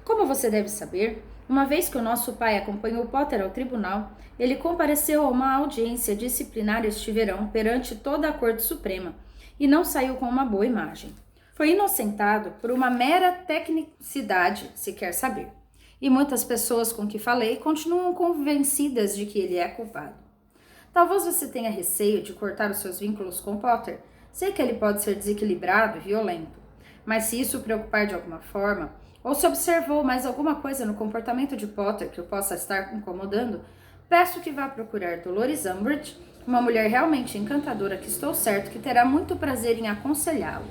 [SPEAKER 1] Como você deve saber, uma vez que o nosso pai acompanhou Potter ao tribunal, ele compareceu a uma audiência disciplinar este verão perante toda a Corte Suprema e não saiu com uma boa imagem. Foi inocentado por uma mera tecnicidade, se quer saber. E muitas pessoas com que falei continuam convencidas de que ele é culpado. Talvez você tenha receio de cortar os seus vínculos com Potter. Sei que ele pode ser desequilibrado e violento, mas se isso o preocupar de alguma forma, ou se observou mais alguma coisa no comportamento de Potter que o possa estar incomodando, peço que vá procurar Dolores Umbridge, uma mulher realmente encantadora que estou certo que terá muito prazer em aconselhá-lo.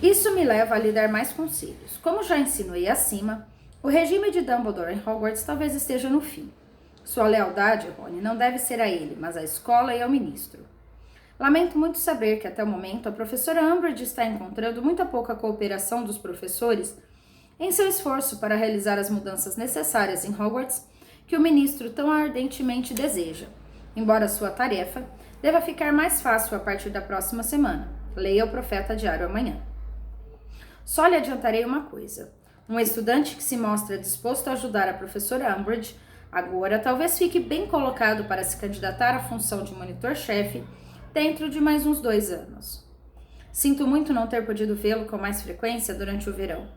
[SPEAKER 1] Isso me leva a lhe dar mais conselhos. Como já insinuei acima, o regime de Dumbledore em Hogwarts talvez esteja no fim. Sua lealdade, Rony, não deve ser a ele, mas à escola e ao ministro. Lamento muito saber que até o momento a professora Umbridge está encontrando muita pouca cooperação dos professores em seu esforço para realizar as mudanças necessárias em Hogwarts que o ministro tão ardentemente deseja, embora sua tarefa deva ficar mais fácil a partir da próxima semana. Leia o Profeta Diário amanhã. Só lhe adiantarei uma coisa. Um estudante que se mostra disposto a ajudar a professora Umbridge agora talvez fique bem colocado para se candidatar à função de monitor-chefe dentro de mais uns 2 anos. Sinto muito não ter podido vê-lo com mais frequência durante o verão.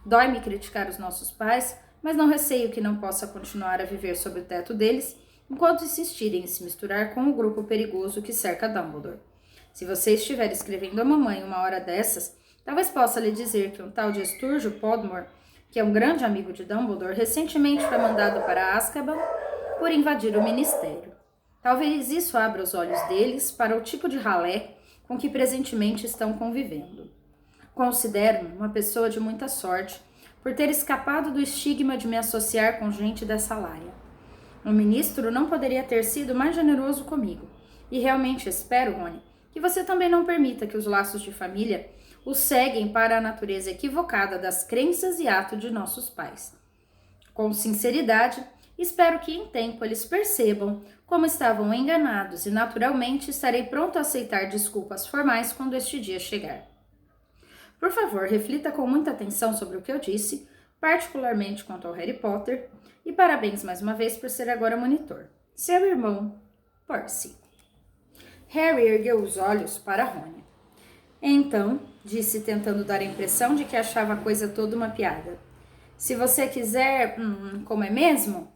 [SPEAKER 1] Dói-me criticar os nossos pais, mas não receio que não possa continuar a viver sob o teto deles enquanto insistirem em se misturar com o grupo perigoso que cerca Dumbledore. Se você estiver escrevendo a mamãe uma hora dessas, talvez possa lhe dizer que um tal de Sturge Podmore, que é um grande amigo de Dumbledore, recentemente foi mandado para Azkaban por invadir o ministério. Talvez isso abra os olhos deles para o tipo de ralé com que presentemente estão convivendo. Considero-me uma pessoa de muita sorte por ter escapado do estigma de me associar com gente dessa laia. O ministro não poderia ter sido mais generoso comigo, e realmente espero, Rony, que você também não permita que os laços de família os seguem para a natureza equivocada das crenças e atos de nossos pais. Com sinceridade, espero que em tempo eles percebam como estavam enganados e naturalmente estarei pronto a aceitar desculpas formais quando este dia chegar. Por favor, reflita com muita atenção sobre o que eu disse, particularmente quanto ao Harry Potter, e parabéns mais uma vez por ser agora monitor. Seu irmão, Percy. Harry ergueu os olhos para Rony. Então, disse tentando dar a impressão de que achava a coisa toda uma piada. Se você quiser, como é mesmo?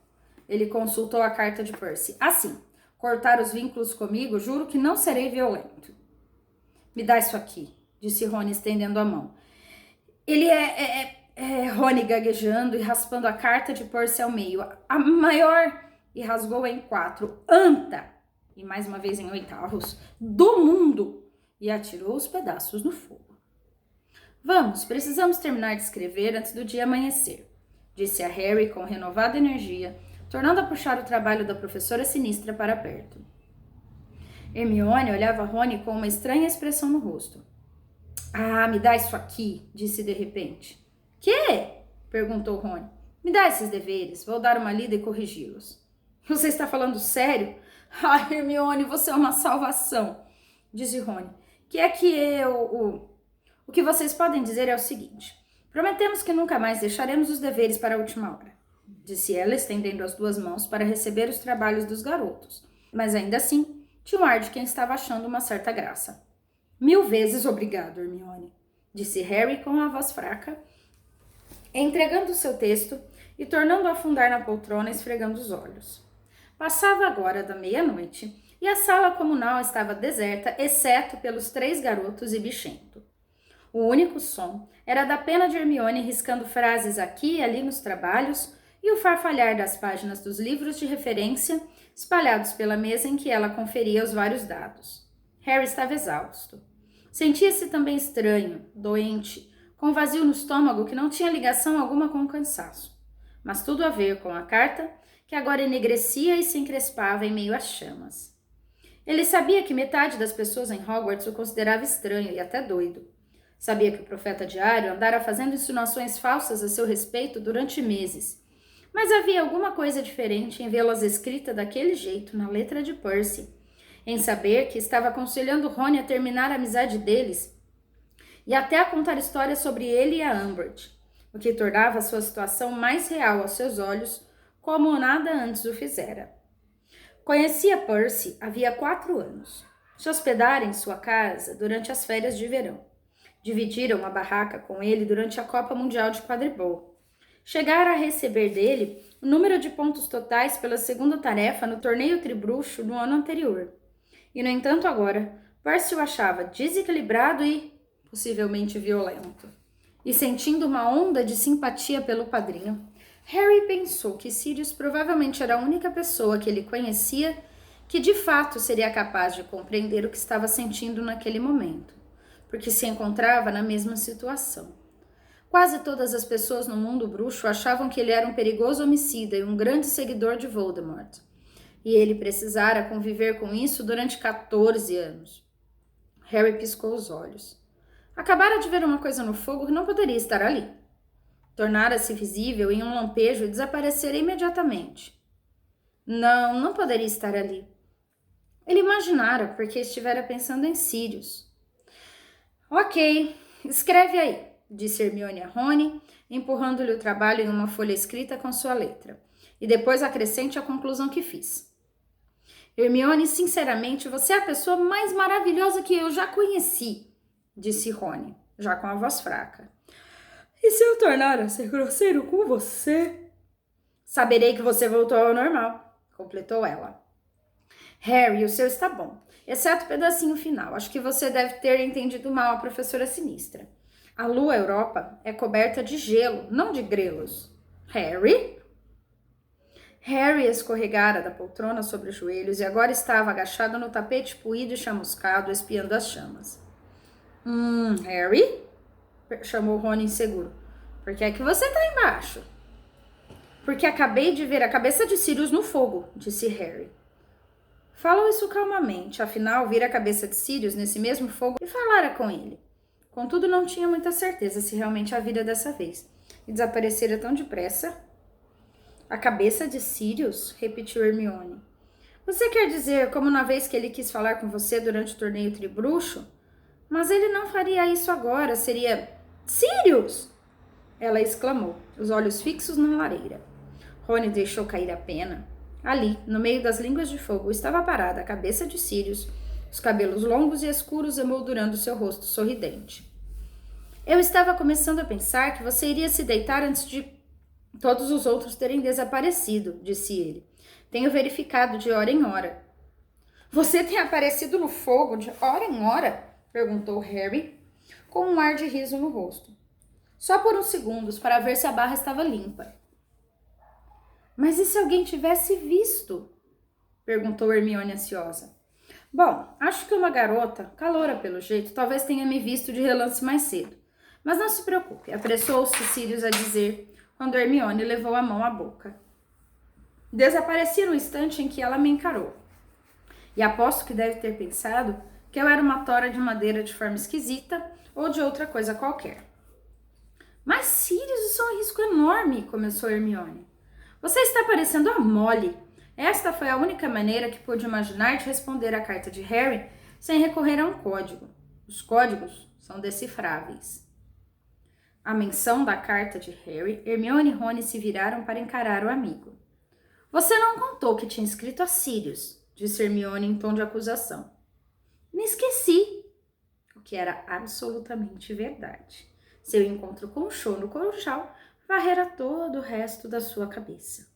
[SPEAKER 1] Ele consultou a carta de Percy. Assim, cortar os vínculos comigo, juro que não serei violento. Me dá isso aqui, disse Rony estendendo a mão. Ele Rony gaguejando e raspando a carta de Percy ao meio. A maior, e rasgou em 4, anta, e mais uma vez em 8, do mundo, e atirou os pedaços no fogo. Vamos, precisamos terminar de escrever antes do dia amanhecer, disse a Harry com renovada energia, tornando a puxar o trabalho da professora sinistra para perto. Hermione olhava Rony com uma estranha expressão no rosto. Ah, me dá isso aqui, disse de repente. Quê? Perguntou Rony. Me dá esses deveres, vou dar uma lida e corrigi-los. Você está falando sério? Ah, Hermione, você é uma salvação, disse Rony. Que é que O que vocês podem dizer é o seguinte. Prometemos que nunca mais deixaremos os deveres para a última hora, disse ela, estendendo as 2 mãos para receber os trabalhos dos garotos. Mas ainda assim, tinha um ar de quem estava achando uma certa graça. 1000 vezes obrigado, Hermione, disse Harry com a voz fraca, entregando o seu texto e tornando-o a afundar na poltrona, esfregando os olhos. Passava agora da meia-noite e a sala comunal estava deserta, exceto pelos 3 garotos e Bichento. O único som era da pena de Hermione riscando frases aqui e ali nos trabalhos e o farfalhar das páginas dos livros de referência espalhados pela mesa em que ela conferia os vários dados. Harry estava exausto. Sentia-se também estranho, doente, com vazio no estômago que não tinha ligação alguma com o cansaço, mas tudo a ver com a carta que agora enegrecia e se encrespava em meio às chamas. Ele sabia que metade das pessoas em Hogwarts o considerava estranho e até doido. Sabia que o Profeta Diário andara fazendo insinuações falsas a seu respeito durante meses, mas havia alguma coisa diferente em vê-las escritas daquele jeito na letra de Percy, em saber que estava aconselhando Rony a terminar a amizade deles e até a contar histórias sobre ele e a Umbridge, o que tornava a sua situação mais real aos seus olhos, como nada antes o fizera. Conhecia Percy havia 4 anos. Se hospedara em sua casa durante as férias de verão. Dividiram uma barraca com ele durante a Copa Mundial de Quadribol. Chegaram a receber dele o número de pontos totais pela segunda tarefa no torneio tribruxo no ano anterior. E, no entanto, agora, Percy o achava desequilibrado e, possivelmente, violento. E, sentindo uma onda de simpatia pelo padrinho, Harry pensou que Sirius provavelmente era a única pessoa que ele conhecia que, de fato, seria capaz de compreender o que estava sentindo naquele momento. porque se encontrava na mesma situação. Quase todas as pessoas no mundo bruxo achavam que ele era um perigoso homicida e um grande seguidor de Voldemort. E ele precisara conviver com isso durante 14 anos. Harry piscou os olhos. Acabara de ver uma coisa no fogo que não poderia estar ali. Tornara-se visível em um lampejo e desaparecera imediatamente. Não poderia estar ali. Ele imaginara porque estivera pensando em Sirius. Ok, escreve aí, disse Hermione a Rony, empurrando-lhe o trabalho em uma folha escrita com sua letra. E depois acrescente a conclusão que fiz. Hermione, sinceramente, você é a pessoa mais maravilhosa que eu já conheci, disse Rony, já com a voz fraca. E se eu tornar a ser grosseiro com você? Saberei que você voltou ao normal, completou ela. Harry, o seu está bom, exceto o pedacinho final. Acho que você deve ter entendido mal a professora sinistra. A lua Europa é coberta de gelo, não de grelos. Harry? Harry escorregara da poltrona sobre os joelhos e agora estava agachado no tapete poído e chamuscado, espiando as chamas. Harry? Chamou Rony inseguro. Por que é que você está embaixo? Porque acabei de ver a cabeça de Sirius no fogo, disse Harry. Falou isso calmamente, afinal, vira a cabeça de Sirius nesse mesmo fogo e falara com ele. Contudo, não tinha muita certeza se realmente a vira dessa vez. E desaparecera tão depressa. A cabeça de Sirius? Repetiu Hermione. Você quer dizer como na vez que ele quis falar com você durante o torneio tribruxo? Mas ele não faria isso agora, seria... Sirius! Ela exclamou, os olhos fixos na lareira. Rony deixou cair a pena. Ali, no meio das línguas de fogo, estava parada a cabeça de Sirius, os cabelos longos e escuros emoldurando seu rosto sorridente. Eu estava começando a pensar que você iria se deitar antes de todos os outros terem desaparecido, disse ele. Tenho verificado de hora em hora. Você tem aparecido no fogo de hora em hora? Perguntou Harry, com um ar de riso no rosto. Só por uns segundos, para ver se a barra estava limpa. Mas e se alguém tivesse visto? Perguntou Hermione ansiosa. Bom, acho que uma garota, caloura pelo jeito, talvez tenha me visto de relance mais cedo. Mas não se preocupe, apressou-se Sirius a dizer, quando Hermione levou a mão à boca. Desapareci no instante em que ela me encarou. E aposto que deve ter pensado que eu era uma tora de madeira de forma esquisita ou de outra coisa qualquer. Mas Sirius, isso é um risco enorme, começou Hermione. Você está parecendo a Molly. Esta foi a única maneira que pude imaginar de responder à carta de Harry sem recorrer a um código. Os códigos são decifráveis. À menção da carta de Harry, Hermione e Rony se viraram para encarar o amigo. Você não contou que tinha escrito a Sirius, disse Hermione em tom de acusação. Me esqueci, o que era absolutamente verdade. Seu encontro com o Cho no Corujal varrera todo o resto da sua cabeça.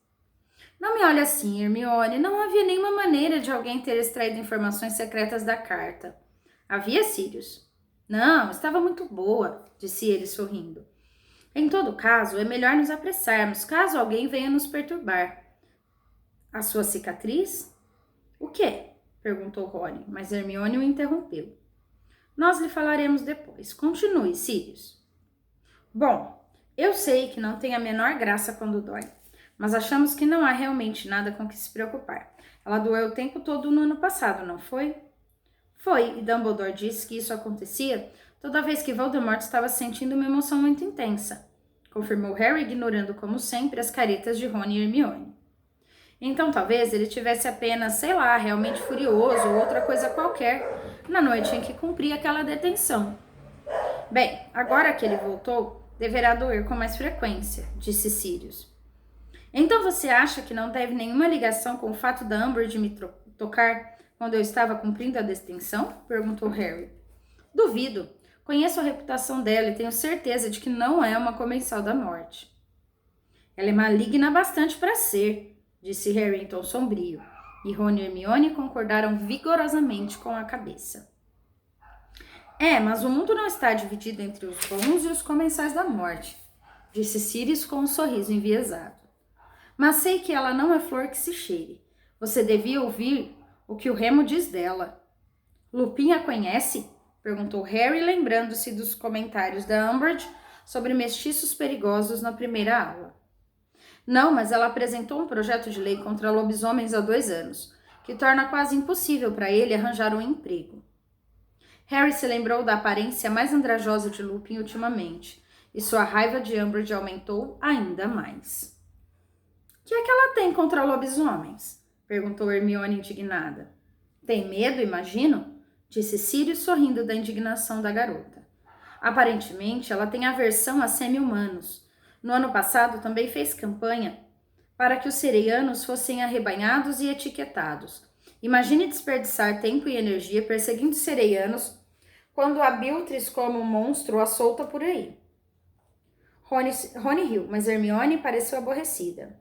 [SPEAKER 1] Não me olhe assim, Hermione, não havia nenhuma maneira de alguém ter extraído informações secretas da carta. Havia, Sirius? Não, estava muito boa, disse ele sorrindo. Em todo caso, é melhor nos apressarmos, caso alguém venha nos perturbar. A sua cicatriz? O quê? Perguntou Rony, mas Hermione o interrompeu. Nós lhe falaremos depois. Continue, Sirius. Bom, eu sei que não tem a menor graça quando dói, mas achamos que não há realmente nada com que se preocupar. Ela doeu o tempo todo no ano passado, não foi? Foi, e Dumbledore disse que isso acontecia toda vez que Voldemort estava sentindo uma emoção muito intensa, confirmou Harry, ignorando, como sempre, as caretas de Rony e Hermione. Então talvez ele tivesse apenas, sei lá, realmente furioso ou outra coisa qualquer na noite em que cumpria aquela detenção. Bem, agora que ele voltou, deverá doer com mais frequência, disse Sirius. Então você acha que não teve nenhuma ligação com o fato da Umbridge me tocar quando eu estava cumprindo a detenção? Perguntou Harry. Duvido. Conheço a reputação dela e tenho certeza de que não é uma comensal da morte. Ela é maligna bastante para ser, disse Harry em tom sombrio, e Rony e Hermione concordaram vigorosamente com a cabeça. Mas o mundo não está dividido entre os bons e os comensais da morte, disse Sirius com um sorriso enviesado. Mas sei que ela não é flor que se cheire. Você devia ouvir o que o Remo diz dela. Lupin a conhece? Perguntou Harry, lembrando-se dos comentários da Umbridge sobre mestiços perigosos na primeira aula. Não, mas ela apresentou um projeto de lei contra lobisomens há 2 anos, que torna quase impossível para ele arranjar um emprego. Harry se lembrou da aparência mais andrajosa de Lupin ultimamente, e sua raiva de Umbridge aumentou ainda mais. O que é que ela tem contra lobisomens? Perguntou Hermione indignada. Tem medo, imagino? Disse Sirius sorrindo da indignação da garota. Aparentemente, ela tem aversão a semi-humanos. No ano passado, também fez campanha para que os sereianos fossem arrebanhados e etiquetados. Imagine desperdiçar tempo e energia perseguindo sereianos quando a Bellatrix como um monstro a solta por aí. Rony riu, mas Hermione pareceu aborrecida.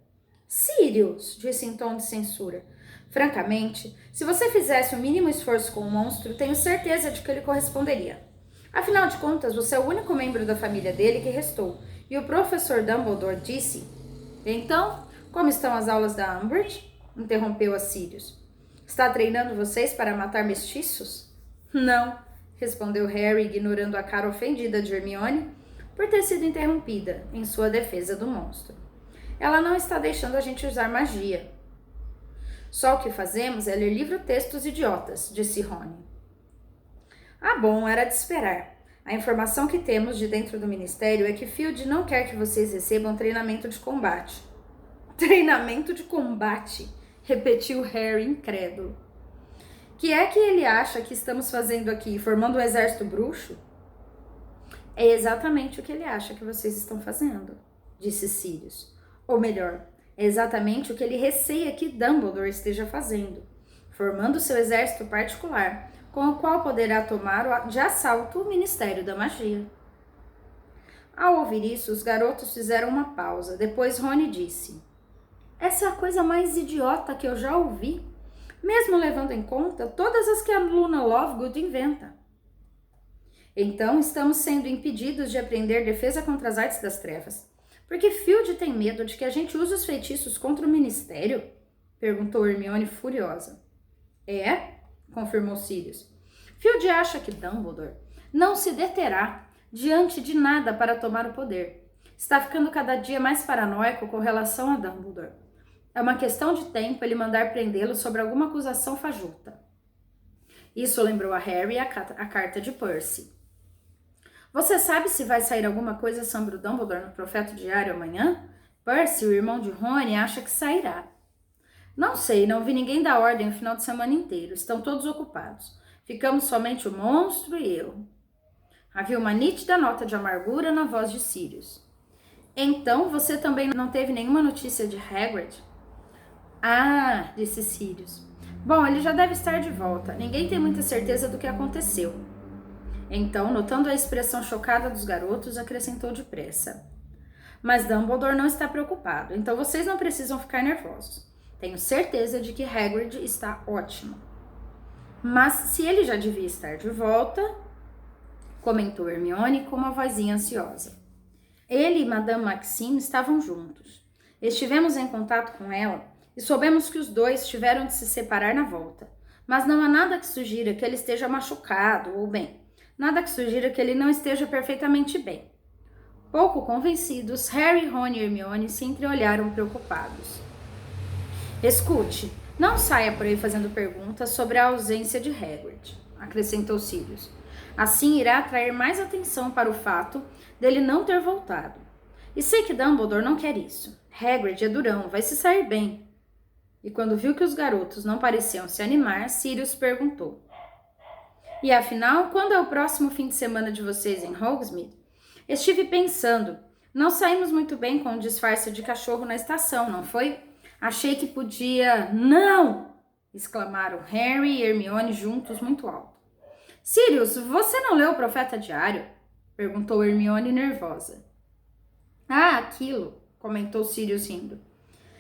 [SPEAKER 1] Sirius, disse em tom de censura. Francamente, se você fizesse o mínimo esforço com o monstro, tenho certeza de que ele corresponderia. Afinal de contas, você é o único membro da família dele que restou. E o professor Dumbledore disse... Então, como estão as aulas da Umbridge? Interrompeu a Sirius. Está treinando vocês para matar mestiços? Não, respondeu Harry, ignorando a cara ofendida de Hermione por ter sido interrompida em sua defesa do monstro. Ela não está deixando a gente usar magia. Só o que fazemos é ler livro-textos idiotas, disse Rony. Ah, bom, era de esperar. A informação que temos de dentro do ministério é que Filch não quer que vocês recebam treinamento de combate. Treinamento de combate? Repetiu Harry incrédulo. Que é que ele acha que estamos fazendo aqui, formando um exército bruxo? É exatamente o que ele acha que vocês estão fazendo, disse Sirius. Ou melhor, é exatamente o que ele receia que Dumbledore esteja fazendo, formando seu exército particular, com o qual poderá tomar de assalto o Ministério da Magia. Ao ouvir isso, os garotos fizeram uma pausa. Depois Rony disse: Essa é a coisa mais idiota que eu já ouvi, mesmo levando em conta todas as que a Luna Lovegood inventa. Então, estamos sendo impedidos de aprender defesa contra as artes das trevas. Porque Filch tem medo de que a gente use os feitiços contra o Ministério? Perguntou Hermione furiosa. É? Confirmou Sirius. Filch acha que Dumbledore não se deterá diante de nada para tomar o poder. Está ficando cada dia mais paranoico com relação a Dumbledore. É uma questão de tempo ele mandar prendê-lo sobre alguma acusação fajuta. Isso lembrou a Harry a carta de Percy. Você sabe se vai sair alguma coisa sobre o Dumbledore no Profeta Diário amanhã? Percy, o irmão de Rony, acha que sairá. Não sei, não vi ninguém da ordem o final de semana inteiro. Estão todos ocupados. Ficamos somente o monstro e eu. Havia uma nítida nota de amargura na voz de Sirius. Então, você também não teve nenhuma notícia de Hagrid? Ah, disse Sirius. Bom, ele já deve estar de volta. Ninguém tem muita certeza do que aconteceu. Então, notando a expressão chocada dos garotos, acrescentou depressa. Mas Dumbledore não está preocupado, então vocês não precisam ficar nervosos. Tenho certeza de que Hagrid está ótimo. Mas se ele já devia estar de volta, comentou Hermione com uma vozinha ansiosa. Ele e Madame Maxime estavam juntos. Estivemos em contato com ela e soubemos que os dois tiveram de se separar na volta. Mas não há nada que sugira que ele esteja machucado ou bem. Nada que sugira que ele não esteja perfeitamente bem. Pouco convencidos, Harry, Ron e Hermione se entreolharam preocupados. Escute, não saia por aí fazendo perguntas sobre a ausência de Hagrid, acrescentou Sirius. Assim irá atrair mais atenção para o fato dele não ter voltado. E sei que Dumbledore não quer isso. Hagrid é durão, vai se sair bem. E quando viu que os garotos não pareciam se animar, Sirius perguntou. E afinal, quando é o próximo fim de semana de vocês em Hogsmeade? Estive pensando, não saímos muito bem com o disfarce de cachorro na estação, não foi? Achei que podia... Não! Exclamaram Harry e Hermione juntos muito alto. Sirius, você não leu o Profeta Diário? Perguntou Hermione nervosa. Ah, aquilo, comentou Sirius rindo.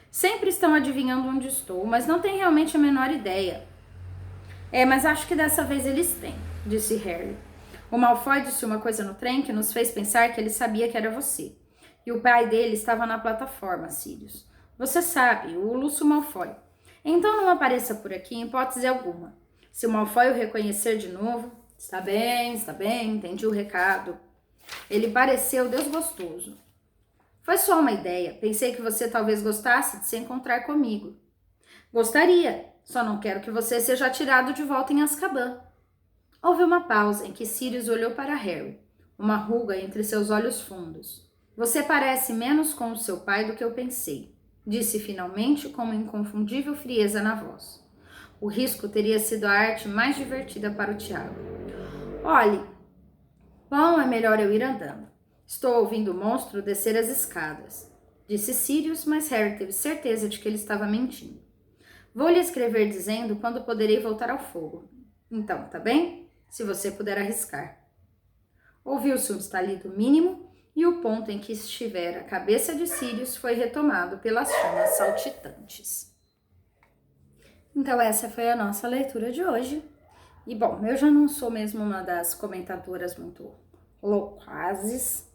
[SPEAKER 1] Sempre estão adivinhando onde estou, mas não têm realmente a menor ideia. Mas acho que dessa vez eles têm, disse Harry. O Malfoy disse uma coisa no trem que nos fez pensar que ele sabia que era você. E o pai dele estava na plataforma, Sirius. Você sabe, o Lúcio Malfoy. Então não apareça por aqui em hipótese alguma. Se o Malfoy o reconhecer de novo, Está bem, entendi o recado. Ele pareceu desgostoso. Foi só uma ideia. Pensei que você talvez gostasse de se encontrar comigo. Gostaria, só não quero que você seja atirado de volta em Azkaban. Houve uma pausa em que Sirius olhou para Harry, uma ruga entre seus olhos fundos. Você parece menos com o seu pai do que eu pensei, disse finalmente com uma inconfundível frieza na voz. O risco teria sido a arte mais divertida para o Tiago. Olhe, bom, é melhor eu ir andando. Estou ouvindo o monstro descer as escadas, disse Sirius, mas Harry teve certeza de que ele estava mentindo. Vou lhe escrever dizendo quando poderei voltar ao fogo. Então, tá bem? Se você puder arriscar. Ouviu-se um estalido mínimo e o ponto em que estivera a cabeça de Sirius foi retomado pelas chamas saltitantes. Então essa foi a nossa leitura de hoje. E bom, eu já não sou mesmo uma das comentadoras muito loquazes,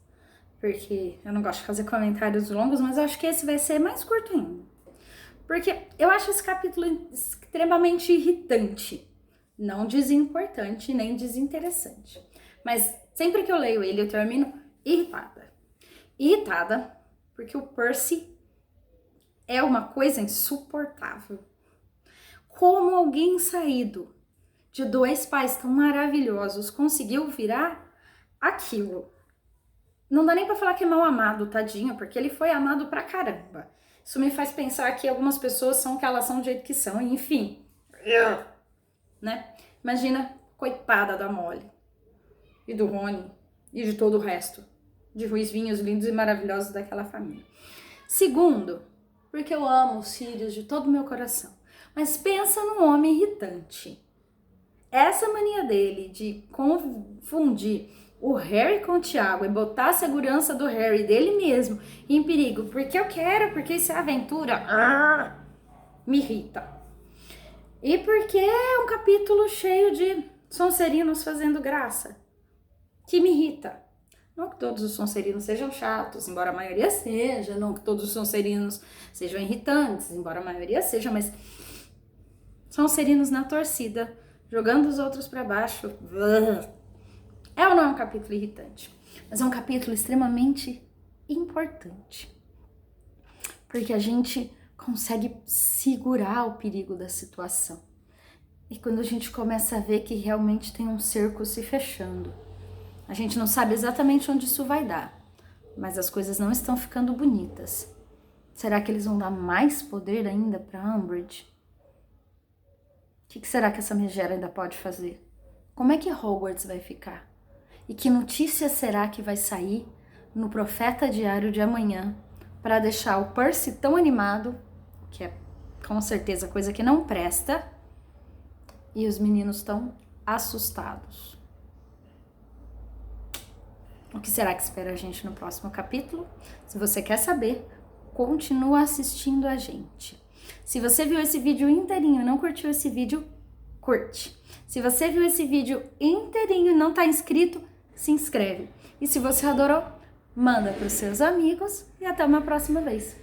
[SPEAKER 1] porque eu não gosto de fazer comentários longos, mas eu acho que esse vai ser mais curto ainda. Porque eu acho esse capítulo extremamente irritante. Não desimportante, nem desinteressante. Mas sempre que eu leio ele, eu termino irritada. Irritada porque o Percy é uma coisa insuportável. Como alguém saído de dois pais tão maravilhosos conseguiu virar aquilo? Não dá nem pra falar que é mal amado, tadinho, porque ele foi amado pra caramba. Isso me faz pensar que algumas pessoas são o que elas são do jeito que são, e enfim, né? Imagina, coitada da Molly, e do Rony, e de todo o resto, de ruivinhos lindos e maravilhosos daquela família. Segundo, porque eu amo os Sirius de todo o meu coração, mas pensa num homem irritante. Essa mania dele de confundir o Harry com o Tiago e botar a segurança do Harry dele mesmo em perigo, porque eu quero, porque isso é aventura, me irrita. E porque é um capítulo cheio de Sonserinos fazendo graça, que me irrita. Não que todos os Sonserinos sejam chatos, embora a maioria seja, não que todos os Sonserinos sejam irritantes, embora a maioria seja, mas Sonserinos na torcida, jogando os outros para baixo. É ou não é um capítulo irritante? Mas é um capítulo extremamente importante. Porque a gente consegue segurar o perigo da situação. E quando a gente começa a ver que realmente tem um cerco se fechando. A gente não sabe exatamente onde isso vai dar. Mas as coisas não estão ficando bonitas. Será que eles vão dar mais poder ainda para Umbridge? O que será que essa megera ainda pode fazer? Como é que Hogwarts vai ficar? E que notícia será que vai sair no Profeta Diário de amanhã para deixar o Percy tão animado, que é com certeza coisa que não presta, e os meninos tão assustados? O que será que espera a gente no próximo capítulo? Se você quer saber, continua assistindo a gente. Se você viu esse vídeo inteirinho e não curtiu esse vídeo, curte. Se você viu esse vídeo inteirinho e não está inscrito, se inscreve. E se você adorou, manda para os seus amigos e até uma próxima vez.